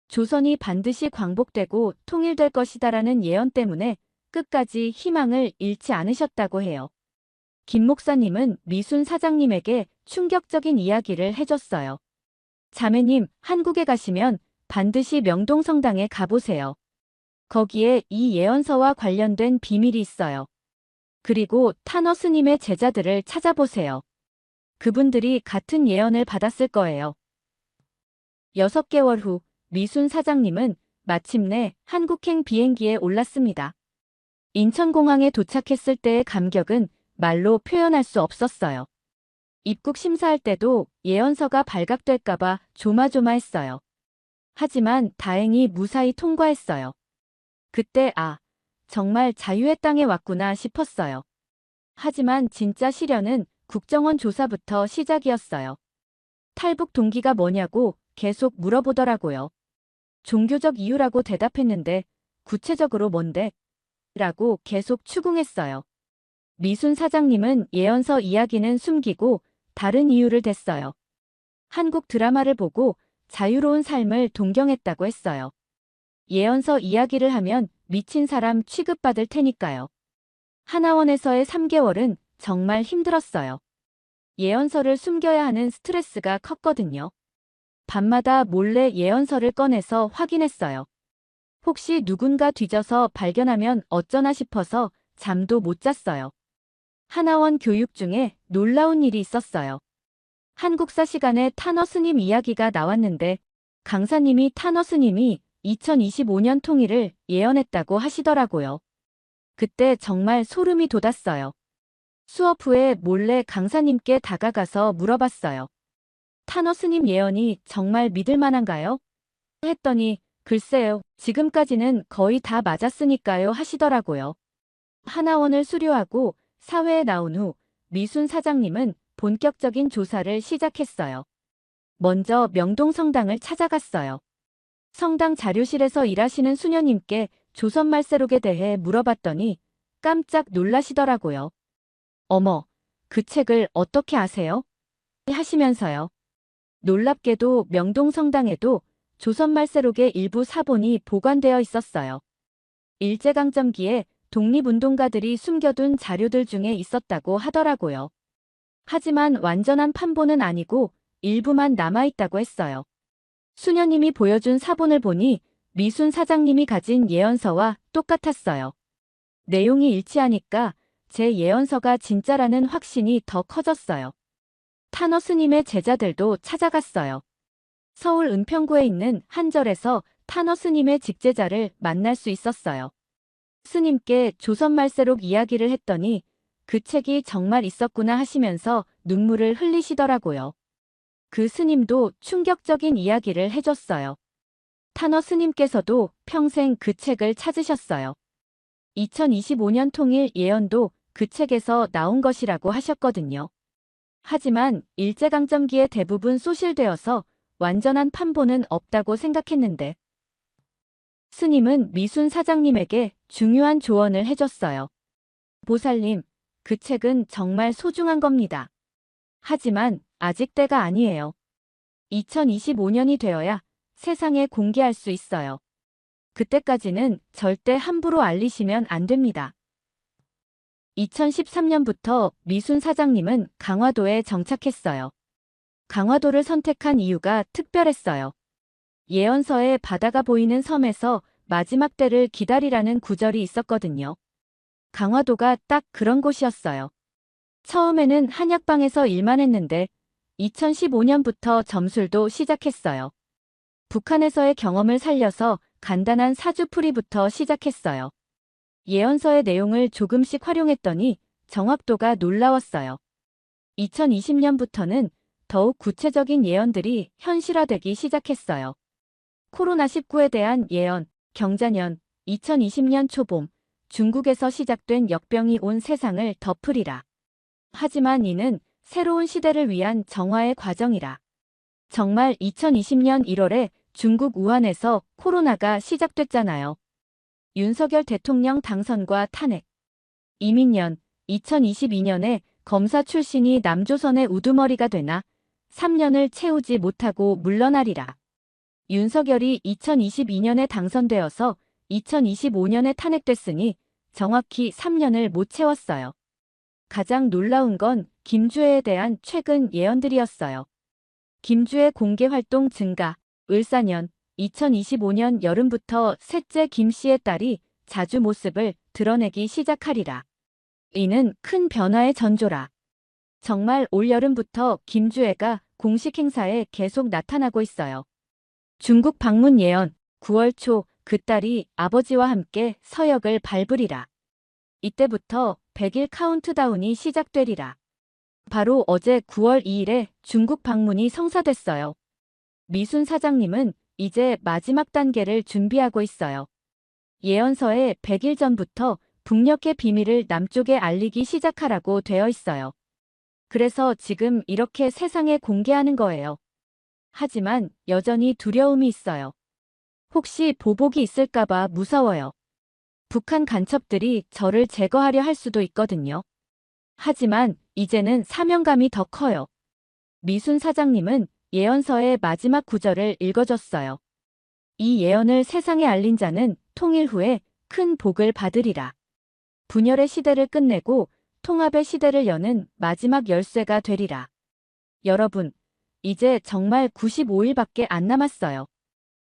조선이 반드시 광복되고 통일될 것이다라는 예언 때문에 끝까지 희망을 잃지 않으셨다고 해요. 김 목사님은 미순 사장님에게 충격적인 이야기를 해줬어요. 자매님, 한국에 가시면 반드시 명동성당에 가보세요. 거기에 이 예언서와 관련된 비밀이 있어요. 그리고 타너 스님의 제자들을 찾아보세요. 그분들이 같은 예언을 받았을 거예요. 6개월 후 미순 사장님은 마침내 한국행 비행기에 올랐습니다. 인천공항에 도착했을 때의 감격은 말로 표현할 수 없었어요. 입국 심사할 때도 예언서가 발각될까봐 조마조마했어요. 하지만 다행히 무사히 통과했어요. 그때 정말 자유의 땅에 왔구나 싶었어요. 하지만 진짜 시련은 국정원 조사부터 시작이었어요. 탈북 동기가 뭐냐고 계속 물어보더라고요. 종교적 이유라고 대답했는데 구체적으로 뭔데? 라고 계속 추궁했어요. 미순 사장님은 예언서 이야기는 숨기고 다른 이유를 댔어요. 한국 드라마를 보고 자유로운 삶을 동경했다고 했어요. 예언서 이야기를 하면 미친 사람 취급받을 테니까요. 하나원에서의 3개월은 정말 힘들었어요. 예언서를 숨겨야 하는 스트레스가 컸거든요. 밤마다 몰래 예언서를 꺼내서 확인했어요. 혹시 누군가 뒤져서 발견하면 어쩌나 싶어서 잠도 못 잤어요. 하나원 교육 중에 놀라운 일이 있었어요. 한국사 시간에 타너 스님 이야기가 나왔는데 강사님이 타너 스님이 2025년 통일을 예언했다고 하시더라고요. 그때 정말 소름이 돋았어요. 수업 후에 몰래 강사님께 다가가서 물어봤어요. 타너 스님 예언이 정말 믿을 만한가요? 했더니 글쎄요, 지금까지는 거의 다 맞았으니까요 하시더라고요. 하나원을 수료하고 사회에 나온 후 미순 사장님은 본격적인 조사를 시작했어요. 먼저 명동성당을 찾아갔어요. 성당 자료실에서 일하시는 수녀님께 조선 말세록에 대해 물어봤더니 깜짝 놀라시더라고요. 어머, 그 책을 어떻게 아세요? 하시면서요. 놀랍게도 명동성당에도 조선 말세록의 일부 사본이 보관되어 있었어요. 일제강점기에 독립운동가들이 숨겨둔 자료들 중에 있었다고 하더라고요. 하지만 완전한 판본은 아니고 일부만 남아있다고 했어요. 수녀님이 보여준 사본을 보니 미순 사장님이 가진 예언서와 똑같았어요. 내용이 일치하니까 제 예언서가 진짜라는 확신이 더 커졌어요. 타너 스님의 제자들도 찾아갔어요. 서울 은평구에 있는 한절에서 탄어 스님의 직제자를 만날 수 있었어요. 스님께 조선 말세록 이야기를 했더니 그 책이 정말 있었구나 하시면서 눈물을 흘리시더라고요. 그 스님도 충격적인 이야기를 해줬어요. 탄어 스님께서도 평생 그 책을 찾으셨어요. 2025년 통일 예언도 그 책에서 나온 것이라고 하셨거든요. 하지만 일제강점기에 대부분 소실되어서 완전한 판본은 없다고 생각했는데 스님은 미순 사장님에게 중요한 조언을 해줬어요. 보살님, 그 책은 정말 소중한 겁니다. 하지만 아직 때가 아니에요. 2025년이 되어야 세상에 공개할 수 있어요. 그때까지는 절대 함부로 알리시면 안 됩니다. 2013년부터 미순 사장님은 강화도에 정착했어요. 강화도를 선택한 이유가 특별했어요. 예언서에 바다가 보이는 섬에서 마지막 때를 기다리라는 구절이 있었거든요. 강화도가 딱 그런 곳이었어요. 처음에는 한약방에서 일만 했는데 2015년부터 점술도 시작했어요. 북한에서의 경험을 살려서 간단한 사주풀이부터 시작했어요. 예언서의 내용을 조금씩 활용했더니 정확도가 놀라웠어요. 2020년부터는 더욱 구체적인 예언들이 현실화되기 시작했어요. 코로나19에 대한 예언, 경자년, 2020년 초봄, 중국에서 시작된 역병이 온 세상을 덮으리라. 하지만 이는 새로운 시대를 위한 정화의 과정이라. 정말 2020년 1월에 중국 우한에서 코로나가 시작됐잖아요. 윤석열 대통령 당선과 탄핵. 이민년, 2022년에 검사 출신이 남조선의 우두머리가 되나 3년을 채우지 못하고 물러나리라. 윤석열이 2022년에 당선되어서 2025년에 탄핵됐으니 정확히 3년을 못 채웠어요. 가장 놀라운 건 김주애에 대한 최근 예언들이었어요. 김주애 공개활동 증가, 을사년, 2025년 여름부터 셋째 김씨의 딸이 자주 모습을 드러내기 시작하리라. 이는 큰 변화의 전조라. 정말 올여름부터 김주애가 공식 행사에 계속 나타나고 있어요. 중국 방문 예언, 9월 초 그 딸이 아버지와 함께 서역을 밟으리라. 이때부터 100일 카운트다운이 시작되리라. 바로 어제 9월 2일에 중국 방문이 성사됐어요. 미순 사장님은 이제 마지막 단계를 준비하고 있어요. 예언서에 100일 전부터 북녘의 비밀을 남쪽에 알리기 시작하라고 되어 있어요. 그래서 지금 이렇게 세상에 공개하는 거예요. 하지만 여전히 두려움이 있어요. 혹시 보복이 있을까봐 무서워요. 북한 간첩들이 저를 제거하려 할 수도 있거든요. 하지만 이제는 사명감이 더 커요. 미순 사장님은 예언서의 마지막 구절을 읽어줬어요. 이 예언을 세상에 알린 자는 통일 후에 큰 복을 받으리라. 분열의 시대를 끝내고 통합의 시대를 여는 마지막 열쇠가 되리라. 여러분, 이제 정말 95일밖에 안 남았어요.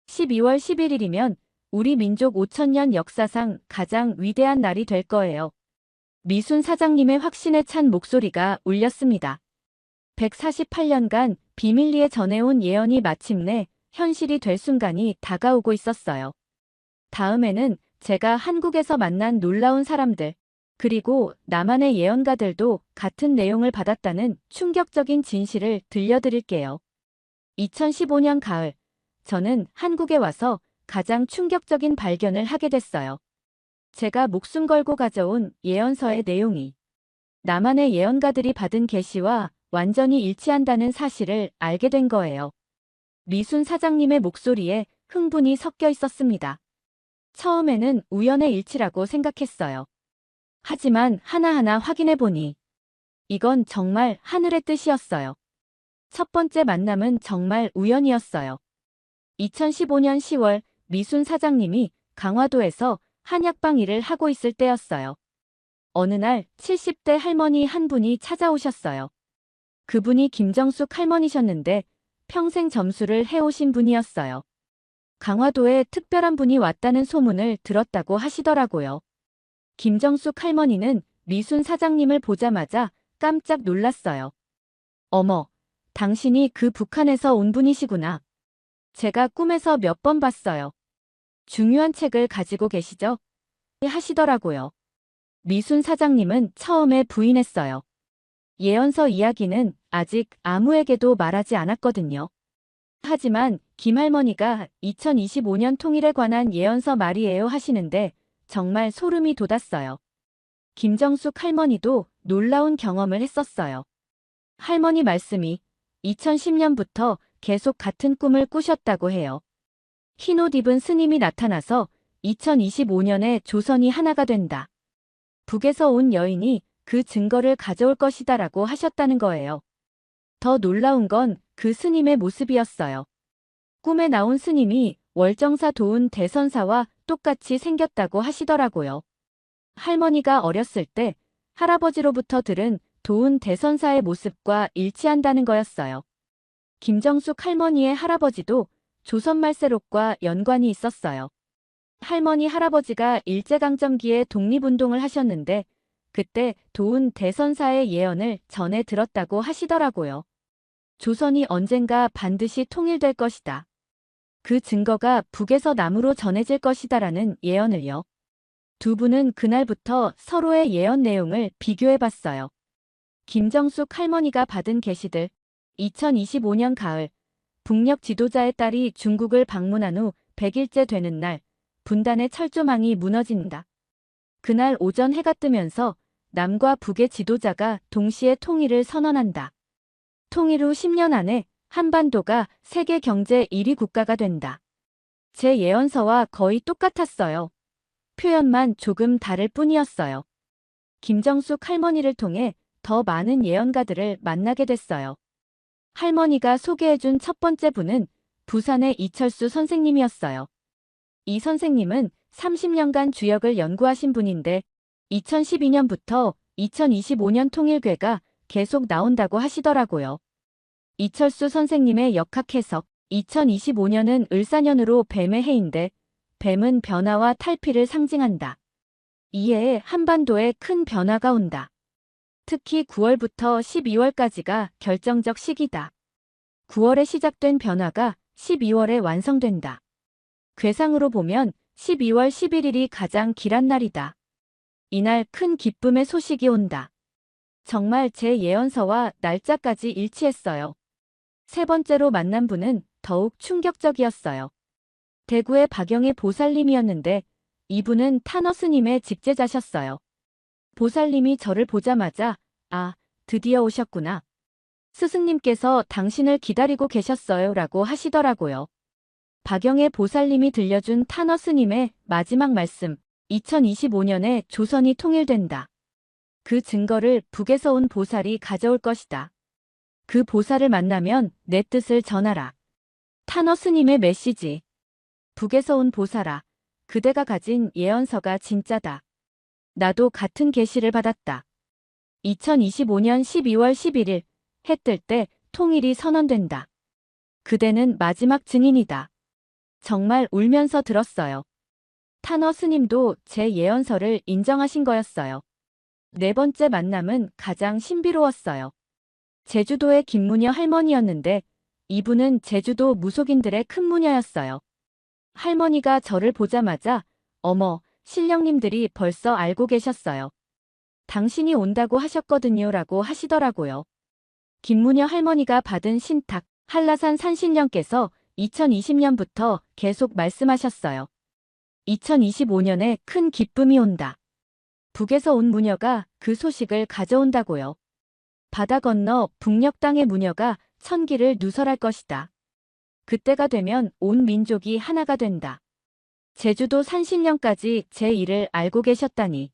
12월 11일이면 우리 민족 5천년 역사상 가장 위대한 날이 될 거예요. 미순 사장님의 확신에 찬 목소리가 울렸습니다. 148년간 비밀리에 전해온 예언이 마침내 현실이 될 순간이 다가오고 있었어요. 다음에는 제가 한국에서 만난 놀라운 사람들, 그리고 남한의 예언가들도 같은 내용을 받았다는 충격적인 진실을 들려드릴게요. 2015년 가을, 저는 한국에 와서 가장 충격적인 발견을 하게 됐어요. 제가 목숨 걸고 가져온 예언서의 내용이 남한의 예언가들이 받은 계시와 완전히 일치한다는 사실을 알게 된 거예요. 미순 사장님의 목소리에 흥분이 섞여 있었습니다. 처음에는 우연의 일치라고 생각했어요. 하지만 하나하나 확인해보니 이건 정말 하늘의 뜻이었어요. 첫 번째 만남은 정말 우연이었어요. 2015년 10월 미순 사장님이 강화도에서 한약방 일을 하고 있을 때였어요. 어느 날 70대 할머니 한 분이 찾아오셨어요. 그분이 김정숙 할머니셨는데 평생 점수를 해오신 분이었어요. 강화도에 특별한 분이 왔다는 소문을 들었다고 하시더라고요. 김정숙 할머니는 미순 사장님을 보자마자 깜짝 놀랐어요. 어머, 당신이 그 북한에서 온 분이시구나. 제가 꿈에서 몇 번 봤어요. 중요한 책을 가지고 계시죠? 하시더라고요. 미순 사장님은 처음에 부인했어요. 예언서 이야기는 아직 아무에게도 말하지 않았거든요. 하지만 김할머니가 2025년 통일에 관한 예언서 말이에요 하시는데 정말 소름이 돋았어요. 김정숙 할머니도 놀라운 경험을 했었어요. 할머니 말씀이 2010년부터 계속 같은 꿈을 꾸셨다고 해요. 흰옷 입은 스님이 나타나서 2025년에 조선이 하나가 된다. 북에서 온 여인이 그 증거를 가져올 것이다라고 하셨다는 거예요. 더 놀라운 건 그 스님의 모습이었어요. 꿈에 나온 스님이 월정사 도운 대선사와 똑같이 생겼다고 하시더라고요. 할머니가 어렸을 때 할아버지로부터 들은 도운 대선사의 모습과 일치한다는 거였어요. 김정숙 할머니의 할아버지도 조선 말세록과 연관이 있었어요. 할머니 할아버지가 일제강점기에 독립운동을 하셨는데 그때 도운 대선사의 예언을 전해 들었다고 하시더라고요. 조선이 언젠가 반드시 통일될 것이다. 그 증거가 북에서 남으로 전해질 것이다라는 예언을요. 두 분은 그날부터 서로의 예언 내용을 비교해봤어요. 김정숙 할머니가 받은 계시들 2025년 가을 북녘 지도자의 딸이 중국을 방문한 후 100일째 되는 날 분단의 철조망이 무너진다. 그날 오전 해가 뜨면서 남과 북의 지도자가 동시에 통일을 선언한다. 통일 후 10년 안에 한반도가 세계 경제 1위 국가가 된다. 제 예언서와 거의 똑같았어요. 표현만 조금 다를 뿐이었어요. 김정숙 할머니를 통해 더 많은 예언가들을 만나게 됐어요. 할머니가 소개해준 첫 번째 분은 부산의 이철수 선생님이었어요. 이 선생님은 30년간 주역을 연구하신 분인데 2012년부터 2025년 통일궤가 계속 나온다고 하시더라고요. 이철수 선생님의 역학 해석 2025년은 을사년으로 뱀의 해인데 뱀은 변화와 탈피를 상징한다. 이해에 한반도에 큰 변화가 온다. 특히 9월부터 12월까지가 결정적 시기다. 9월에 시작된 변화가 12월에 완성된다. 궤상으로 보면 12월 11일이 가장 길한 날이다. 이날 큰 기쁨의 소식이 온다. 정말 제 예언서와 날짜까지 일치했어요. 세 번째로 만난 분은 더욱 충격적이었어요. 대구의 박영애 보살님이었는데 이분은 탄어 스님의 직제자셨어요. 보살님이 저를 보자마자 아, 드디어 오셨구나. 스승님께서 당신을 기다리고 계셨어요 라고 하시더라고요. 박영애 보살님이 들려준 탄어 스님의 마지막 말씀 2025년에 조선이 통일된다. 그 증거를 북에서 온 보살이 가져올 것이다. 그 보살을 만나면 내 뜻을 전하라. 탄어 스님의 메시지. 북에서 온 보살아, 그대가 가진 예언서가 진짜다. 나도 같은 계시를 받았다. 2025년 12월 11일 해 뜰 때 통일이 선언된다. 그대는 마지막 증인이다. 정말 울면서 들었어요. 탄어 스님도 제 예언서를 인정하신 거였어요. 네 번째 만남은 가장 신비로웠어요. 제주도의 김무녀 할머니였는데 이분은 제주도 무속인들의 큰 무녀였어요. 할머니가 저를 보자마자 어머, 신령님들이 벌써 알고 계셨어요. 당신이 온다고 하셨거든요 라고 하시더라고요. 김무녀 할머니가 받은 신탁 한라산 산신령께서 2020년부터 계속 말씀하셨어요. 2025년에 큰 기쁨이 온다. 북에서 온 무녀가 그 소식을 가져온다고요. 바다 건너 북녘 땅의 무녀가 천기를 누설할 것이다. 그때가 되면 온 민족이 하나가 된다. 제주도 산신령까지 제 일을 알고 계셨다니.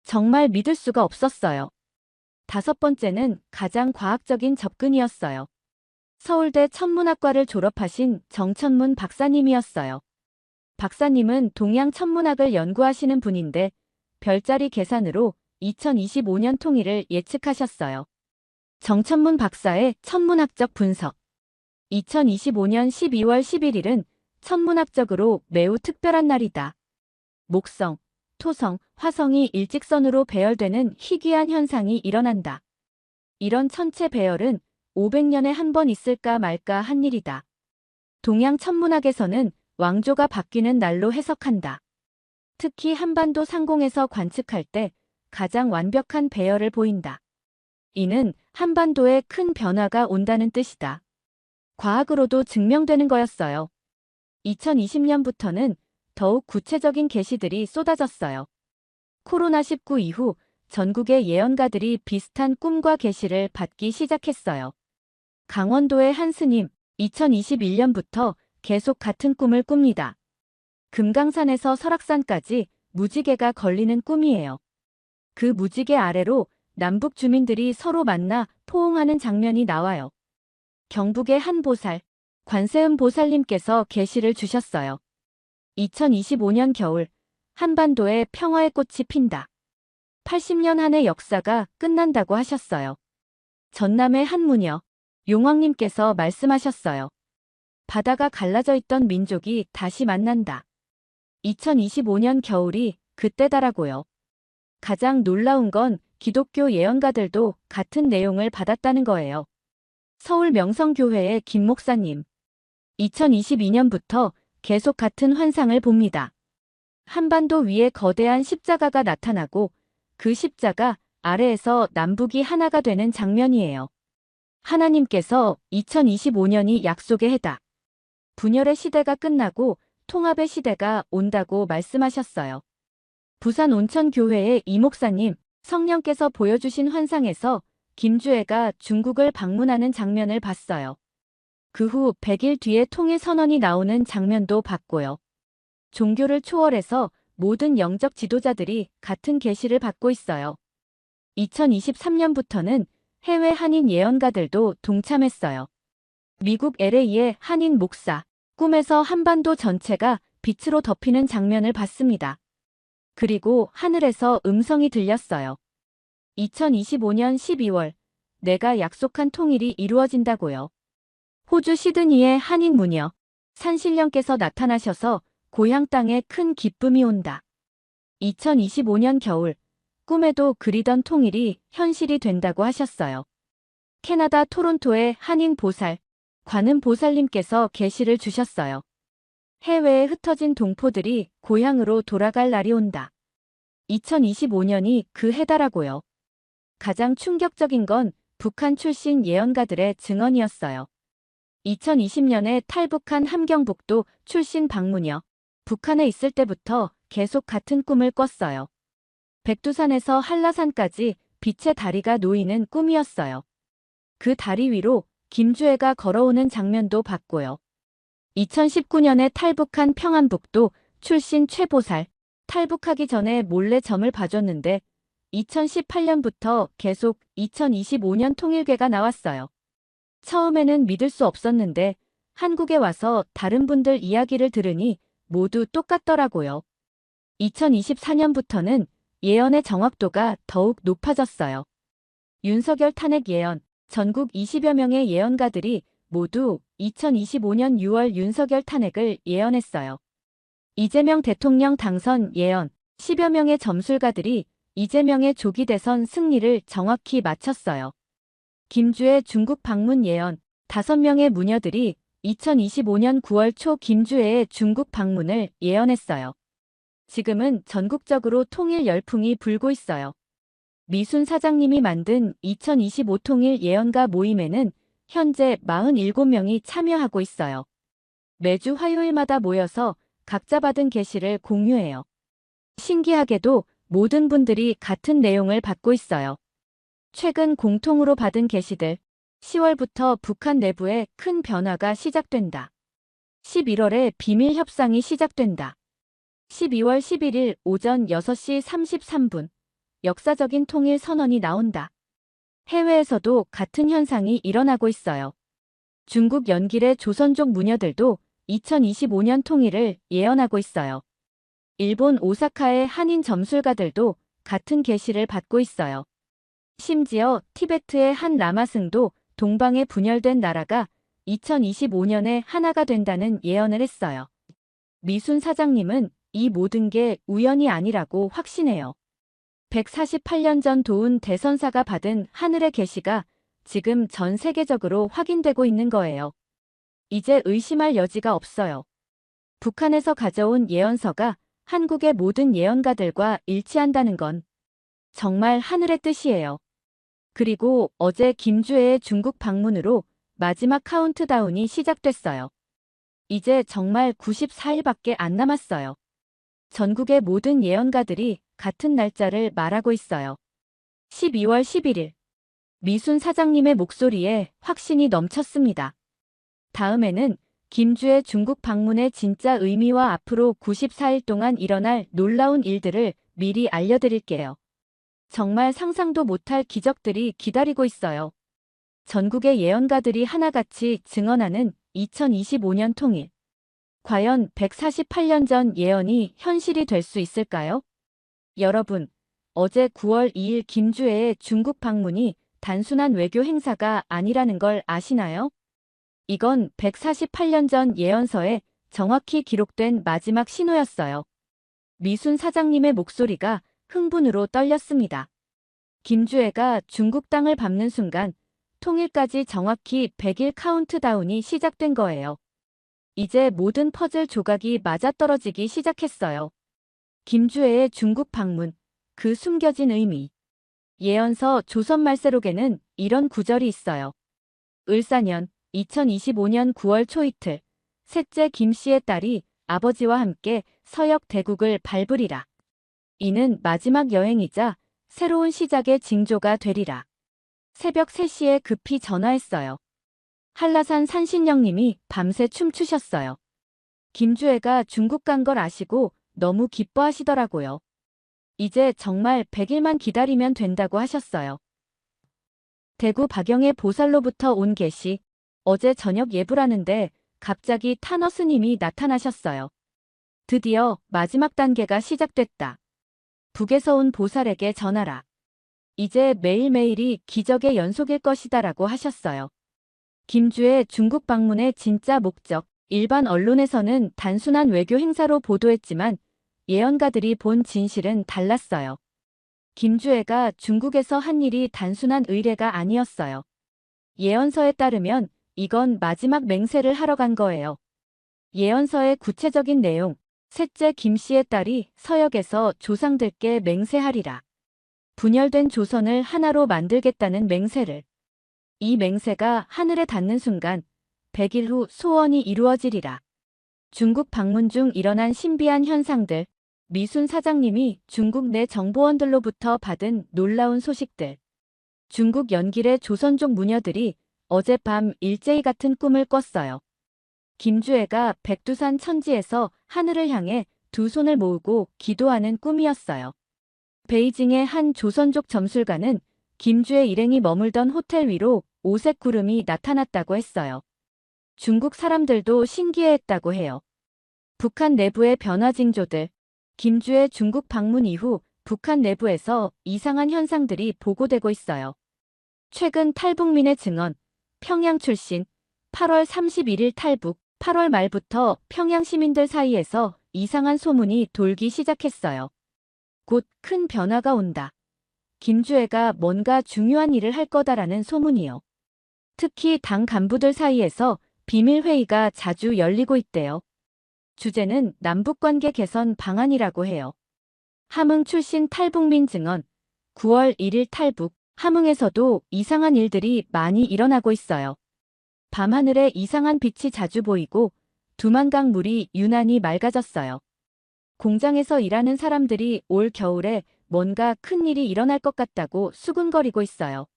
정말 믿을 수가 없었어요. 다섯 번째는 가장 과학적인 접근이었어요. 서울대 천문학과를 졸업하신 정천문 박사님이었어요. 박사님은 동양 천문학을 연구하시는 분인데 별자리 계산으로 2025년 통일을 예측하셨어요. 정천문 박사의 천문학적 분석 2025년 12월 11일은 천문학적으로 매우 특별한 날이다. 목성, 토성, 화성이 일직선으로 배열되는 희귀한 현상이 일어난다. 이런 천체 배열은 500년에 한 번 있을까 말까 한 일이다. 동양 천문학에서는 왕조가 바뀌는 날로 해석한다. 특히 한반도 상공에서 관측할 때 가장 완벽한 배열을 보인다. 이는 한반도에 큰 변화가 온다는 뜻이다. 과학으로도 증명되는 거였어요. 2020년부터는 더욱 구체적인 계시들이 쏟아졌어요. 코로나19 이후 전국의 예언가들이 비슷한 꿈과 계시를 받기 시작했어요. 강원도의 한 스님, 2021년부터 계속 같은 꿈을 꿉니다. 금강산에서 설악산까지 무지개가 걸리는 꿈이에요. 그 무지개 아래로 남북 주민들이 서로 만나 포옹하는 장면이 나와요. 경북의 한 보살, 관세음 보살님께서 계시를 주셨어요. 2025년 겨울, 한반도에 평화의 꽃이 핀다. 80년 한의 역사가 끝난다고 하셨어요. 전남의 한 무녀, 용왕님께서 말씀하셨어요. 바다가 갈라져 있던 민족이 다시 만난다. 2025년 겨울이 그때다라고요. 가장 놀라운 건 기독교 예언가들도 같은 내용을 받았다는 거예요. 서울 명성교회의 김 목사님. 2022년부터 계속 같은 환상을 봅니다. 한반도 위에 거대한 십자가가 나타나고 그 십자가 아래에서 남북이 하나가 되는 장면이에요. 하나님께서 2025년이 약속의 해다. 분열의 시대가 끝나고 통합의 시대가 온다고 말씀하셨어요. 부산 온천교회의 이 목사님, 성령께서 보여주신 환상에서 김주애가 중국을 방문하는 장면을 봤어요. 그 후 100일 뒤에 통일 선언이 나오는 장면도 봤고요. 종교를 초월해서 모든 영적 지도자들이 같은 계시를 받고 있어요. 2023년부터는 해외 한인 예언가들도 동참했어요. 미국 LA의 한인 목사, 꿈에서 한반도 전체가 빛으로 덮이는 장면을 봤습니다. 그리고 하늘에서 음성이 들렸어요. 2025년 12월, 내가 약속한 통일이 이루어진다고요. 호주 시드니의 한인 무녀, 산신령께서 나타나셔서 고향 땅에 큰 기쁨이 온다. 2025년 겨울, 꿈에도 그리던 통일이 현실이 된다고 하셨어요. 캐나다 토론토의 한인 보살, 관음 보살님께서 계시를 주셨어요. 해외에 흩어진 동포들이 고향으로 돌아갈 날이 온다. 2025년이 그 해다라고요. 가장 충격적인 건 북한 출신 예언가들의 증언이었어요. 2020년에 탈북한 함경북도 출신 박무녀, 북한에 있을 때부터 계속 같은 꿈을 꿨어요. 백두산에서 한라산까지 빛의 다리가 놓이는 꿈이었어요. 그 다리 위로 김주애가 걸어오는 장면도 봤고요. 2019년에 탈북한 평안북도 출신 최보살, 탈북하기 전에 몰래 점을 봐줬는데 2018년부터 계속 2025년 통일궤가 나왔어요. 처음에는 믿을 수 없었는데 한국에 와서 다른 분들 이야기를 들으니 모두 똑같더라고요. 2024년부터는 예언의 정확도가 더욱 높아졌어요. 윤석열 탄핵 예언, 전국 20여 명의 예언가들이 모두 2025년 6월 윤석열 탄핵을 예언했어요. 이재명 대통령 당선 예언, 10여 명의 점술가들이 이재명의 조기 대선 승리를 정확히 맞췄어요. 김주애 중국 방문 예언, 5명의 무녀들이 2025년 9월 초 김주애의 중국 방문을 예언했어요. 지금은 전국적으로 통일 열풍이 불고 있어요. 미순 사장님이 만든 2025 통일 예언가 모임에는 현재 47명이 참여하고 있어요. 매주 화요일마다 모여서 각자 받은 계시를 공유해요. 신기하게도 모든 분들이 같은 내용을 받고 있어요. 최근 공통으로 받은 계시들, 10월부터 북한 내부에 큰 변화가 시작된다. 11월에 비밀 협상이 시작된다. 12월 11일 오전 6시 33분, 역사적인 통일 선언이 나온다. 해외에서도 같은 현상이 일어나고 있어요. 중국 연길의 조선족 무녀들도 2025년 통일을 예언하고 있어요. 일본 오사카의 한인 점술가들도 같은 계시를 받고 있어요. 심지어 티베트의 한 라마승도 동방에 분열된 나라가 2025년에 하나가 된다는 예언을 했어요. 미순 사장님은 이 모든 게 우연이 아니라고 확신해요. 148년 전 도운 대선사가 받은 하늘의 계시가 지금 전 세계적으로 확인되고 있는 거예요. 이제 의심할 여지가 없어요. 북한에서 가져온 예언서가 한국의 모든 예언가들과 일치한다는 건 정말 하늘의 뜻이에요. 그리고 어제 김주애의 중국 방문으로 마지막 카운트다운이 시작됐어요. 이제 정말 94일밖에 안 남았어요. 전국의 모든 예언가들이 같은 날짜를 말하고 있어요. 12월 11일. 미순 사장님의 목소리에 확신이 넘쳤습니다. 다음에는 김주의 중국 방문의 진짜 의미와 앞으로 94일 동안 일어날 놀라운 일들을 미리 알려드릴게요. 정말 상상도 못할 기적들이 기다리고 있어요. 전국의 예언가들이 하나같이 증언하는 2025년 통일. 과연 148년 전 예언이 현실이 될 수 있을까요? 여러분, 어제 9월 2일 김주애의 중국 방문이 단순한 외교 행사가 아니라는 걸 아시나요? 이건 148년 전 예언서에 정확히 기록된 마지막 신호였어요. 미순 사장님의 목소리가 흥분으로 떨렸습니다. 김주애가 중국 땅을 밟는 순간 통일까지 정확히 100일 카운트다운이 시작된 거예요. 이제 모든 퍼즐 조각이 맞아떨어지기 시작했어요. 김주애의 중국 방문, 그 숨겨진 의미. 예언서 조선 말세록에는 이런 구절이 있어요. 을사년 2025년 9월 초이틀 셋째 김씨의 딸이 아버지와 함께 서역 대국을 밟으리라. 이는 마지막 여행이자 새로운 시작의 징조가 되리라. 새벽 3시에 급히 전화했어요. 한라산 산신령님이 밤새 춤추셨어요. 김주애가 중국 간 걸 아시고 너무 기뻐하시더라고요. 이제 정말 100일만 기다리면 된다고 하셨어요. 대구 박영의 보살로부터 온 계시. 어제 저녁 예불하는데 갑자기 탄어 스님이 나타나셨어요. 드디어 마지막 단계가 시작됐다. 북에서 온 보살에게 전하라. 이제 매일매일이 기적의 연속일 것이다라고 하셨어요. 김주의 중국 방문의 진짜 목적. 일반 언론에서는 단순한 외교 행사로 보도했지만 예언가들이 본 진실은 달랐어요. 김주애가 중국에서 한 일이 단순한 의례가 아니었어요. 예언서에 따르면 이건 마지막 맹세를 하러 간 거예요. 예언서의 구체적인 내용. 셋째 김씨의 딸이 서역에서 조상들께 맹세하리라. 분열된 조선을 하나로 만들겠다는 맹세를. 이 맹세가 하늘에 닿는 순간 100일 후 소원이 이루어지리라. 중국 방문 중 일어난 신비한 현상들. 미순 사장님이 중국 내 정보원들로부터 받은 놀라운 소식들. 중국 연길의 조선족 무녀들이 어젯밤 일제히 같은 꿈을 꿨어요. 김주애가 백두산 천지에서 하늘을 향해 두 손을 모으고 기도하는 꿈이었어요. 베이징의 한 조선족 점술가는 김주애 일행이 머물던 호텔 위로 오색 구름이 나타났다고 했어요. 중국 사람들도 신기해했다고 해요. 북한 내부의 변화 징조들. 김주애 중국 방문 이후 북한 내부에서 이상한 현상들이 보고되고 있어요. 최근 탈북민의 증언. 평양 출신. 8월 31일 탈북. 8월 말부터 평양 시민들 사이에서 이상한 소문이 돌기 시작했어요. 곧 큰 변화가 온다. 김주애가 뭔가 중요한 일을 할 거다라는 소문이요. 특히 당 간부들 사이에서 비밀회의가 자주 열리고 있대요. 주제는 남북관계 개선 방안이라고 해요. 함흥 출신 탈북민 증언. 9월 1일 탈북. 함흥에서도 이상한 일들이 많이 일어나고 있어요. 밤하늘에 이상한 빛이 자주 보이고 두만강 물이 유난히 맑아졌어요. 공장에서 일하는 사람들이 올 겨울에 뭔가 큰 일이 일어날 것 같다고 수군거리고 있어요.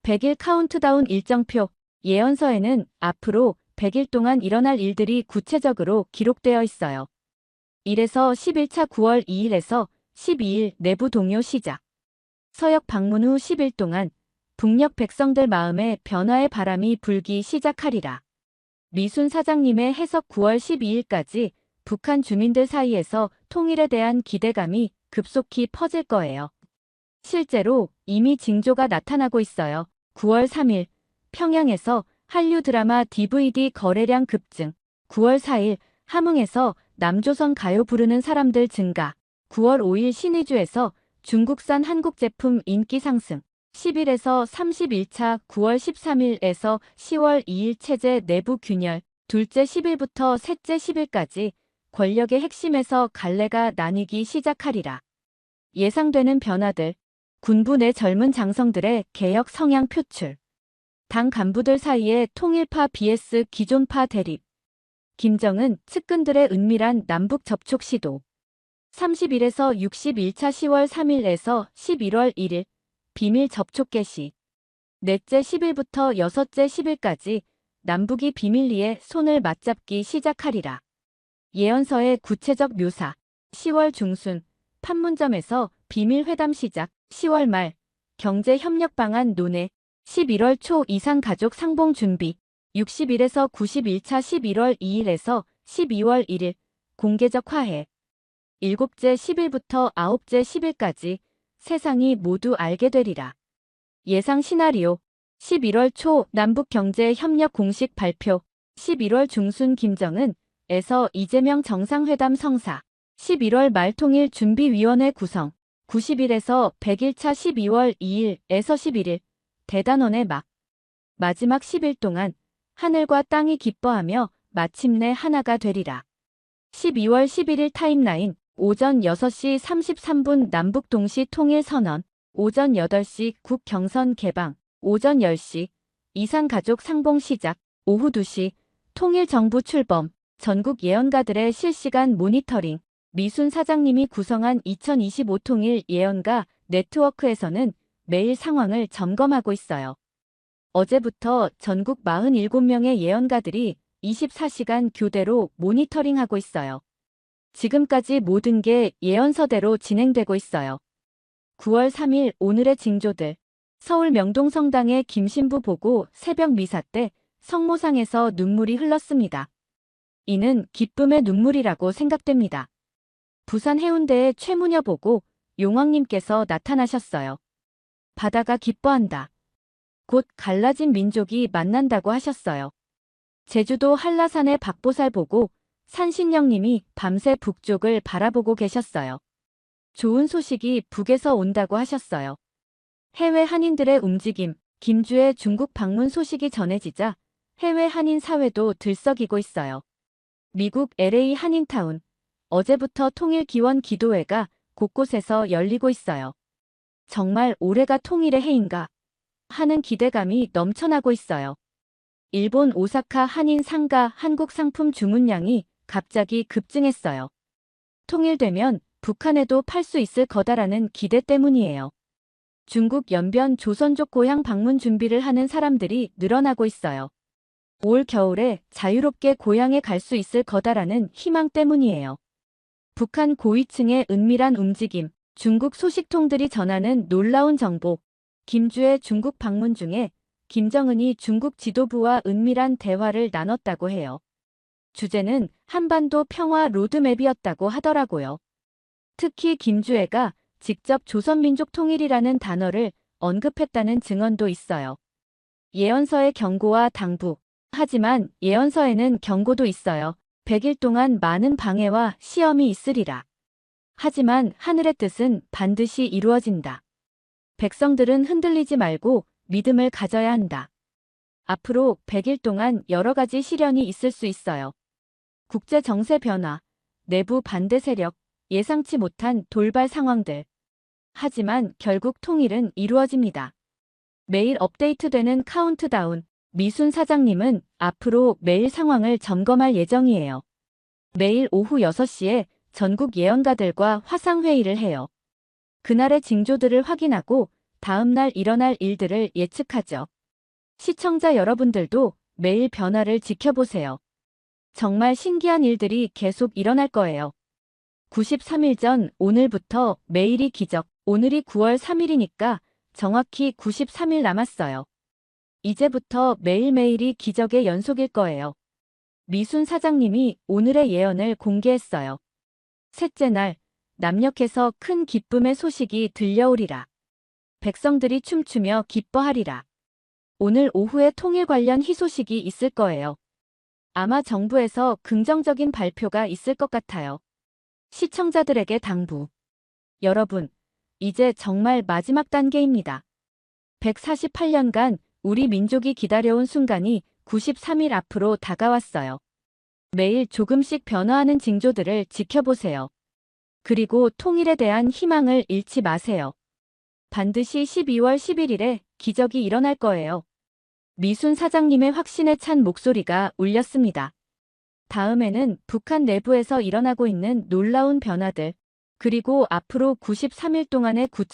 100일 카운트다운 일정표. 예언서에는 앞으로 100일 동안 일어날 일들이 구체적으로 기록되어 있어요. 1에서 11차 9월 2일에서 12일 내부 동요 시작. 서역 방문 후 10일 동안 북녘 백성들 마음에 변화의 바람이 불기 시작하리라. 미순 사장님의 해석. 9월 12일까지 북한 주민들 사이에서 통일에 대한 기대감이 급속히 퍼질 거예요. 실제로 이미 징조가 나타나고 있어요. 9월 3일 평양에서 한류 드라마 DVD 거래량 급증. 9월 4일 함흥에서 남조선 가요 부르는 사람들 증가. 9월 5일 신의주에서 중국산 한국 제품 인기 상승. 10일에서 31차. 9월 13일에서 10월 2일 체제 내부 균열. 둘째 10일부터 셋째 10일까지 권력의 핵심에서 갈래가 나뉘기 시작하리라. 예상되는 변화들. 군부 내 젊은 장성들의 개혁 성향 표출. 당 간부들 사이의 통일파 vs 기존파 대립. 김정은 측근들의 은밀한 남북 접촉 시도. 30일에서 61차 10월 3일에서 11월 1일 비밀 접촉 개시. 넷째 10일부터 여섯째 10일까지 남북이 비밀리에 손을 맞잡기 시작하리라. 예언서의 구체적 묘사. 10월 중순 판문점에서 비밀 회담 시작. 10월 말 경제 협력 방안 논의. 11월 초 이상 가족 상봉 준비. 60일에서 91차 11월 2일에서 12월 1일 공개적 화해. 일곱째 10일부터 아홉째 10일까지 세상이 모두 알게 되리라. 예상 시나리오. 11월 초 남북 경제 협력 공식 발표. 11월 중순 김정은에서 이재명 정상회담 성사. 11월 말 통일준비위원회 구성. 90일에서 100일차 12월 2일에서 11일 대단원의 막. 마지막 10일 동안 하늘과 땅이 기뻐하며 마침내 하나가 되리라. 12월 11일 타임라인. 오전 6시 33분 남북 동시 통일 선언. 오전 8시 국 경선 개방. 오전 10시 이산 가족 상봉 시작. 오후 2시 통일 정부 출범. 전국 예언가들의 실시간 모니터링. 미순 사장님이 구성한 2025 통일 예언가 네트워크에서는 매일 상황을 점검하고 있어요. 어제부터 전국 47명의 예언가들이 24시간 교대로 모니터링하고 있어요. 지금까지 모든 게 예언서대로 진행되고 있어요. 9월 3일 오늘의 징조들. 서울 명동성당의 김신부 보고 새벽 미사 때 성모상에서 눈물이 흘렀습니다. 이는 기쁨의 눈물이라고 생각됩니다. 부산 해운대의 최무녀 보고 용왕님께서 나타나셨어요. 바다가 기뻐한다. 곧 갈라진 민족이 만난다고 하셨어요. 제주도 한라산의 박보살 보고 산신령님이 밤새 북쪽을 바라보고 계셨어요. 좋은 소식이 북에서 온다고 하셨어요. 해외 한인들의 움직임. 김주의 중국 방문 소식이 전해지자 해외 한인 사회도 들썩이고 있어요. 미국 LA 한인타운. 어제부터 통일기원 기도회가 곳곳에서 열리고 있어요. 정말 올해가 통일의 해인가 하는 기대감이 넘쳐나고 있어요. 일본 오사카 한인 상가 한국 상품 주문량이 갑자기 급증했어요. 통일되면 북한에도 팔 수 있을 거다라는 기대 때문이에요. 중국 연변 조선족 고향 방문 준비를 하는 사람들이 늘어나고 있어요. 올 겨울에 자유롭게 고향에 갈 수 있을 거다라는 희망 때문이에요. 북한 고위층의 은밀한 움직임. 중국 소식통들이 전하는 놀라운 정보. 김주의 중국 방문 중에 김정은이 중국 지도부와 은밀한 대화를 나눴다고 해요. 주제는 한반도 평화 로드맵이었다고 하더라고요. 특히 김주애가 직접 조선민족 통일이라는 단어를 언급했다는 증언도 있어요. 예언서의 경고와 당부. 하지만 예언서에는 경고도 있어요. 100일 동안 많은 방해와 시험이 있으리라. 하지만 하늘의 뜻은 반드시 이루어진다. 백성들은 흔들리지 말고 믿음을 가져야 한다. 앞으로 100일 동안 여러 가지 시련이 있을 수 있어요. 국제 정세 변화, 내부 반대 세력, 예상치 못한 돌발 상황들. 하지만 결국 통일은 이루어집니다. 매일 업데이트되는 카운트다운. 미순 사장님은 앞으로 매일 상황을 점검할 예정이에요. 매일 오후 6시에 전국 예언가들과 화상회의를 해요. 그날의 징조들을 확인하고 다음날 일어날 일들을 예측하죠. 시청자 여러분들도 매일 변화를 지켜보세요. 정말 신기한 일들이 계속 일어날 거예요. 93일 전 오늘부터 매일이 기적. 오늘이 9월 3일이니까 정확히 93일 남았어요. 이제부터 매일매일이 기적의 연속일 거예요. 미순 사장님이 오늘의 예언을 공개했어요. 셋째 날, 남녘에서 큰 기쁨의 소식이 들려오리라. 백성들이 춤추며 기뻐하리라. 오늘 오후에 통일 관련 희소식이 있을 거예요. 아마 정부에서 긍정적인 발표가 있을 것 같아요. 시청자들에게 당부. 여러분, 이제 정말 마지막 단계입니다. 148년간 우리 민족이 기다려온 순간이 93일 앞으로 다가왔어요. 매일 조금씩 변화하는 징조들을 지켜보세요. 그리고 통일에 대한 희망을 잃지 마세요. 반드시 12월 11일에 기적이 일어날 거예요. 미순 사장님의 확신에 찬 목소리가 울렸습니다. 다음에는 북한 내부에서 일어나고 있는 놀라운 변화들, 그리고 앞으로 93일 동안의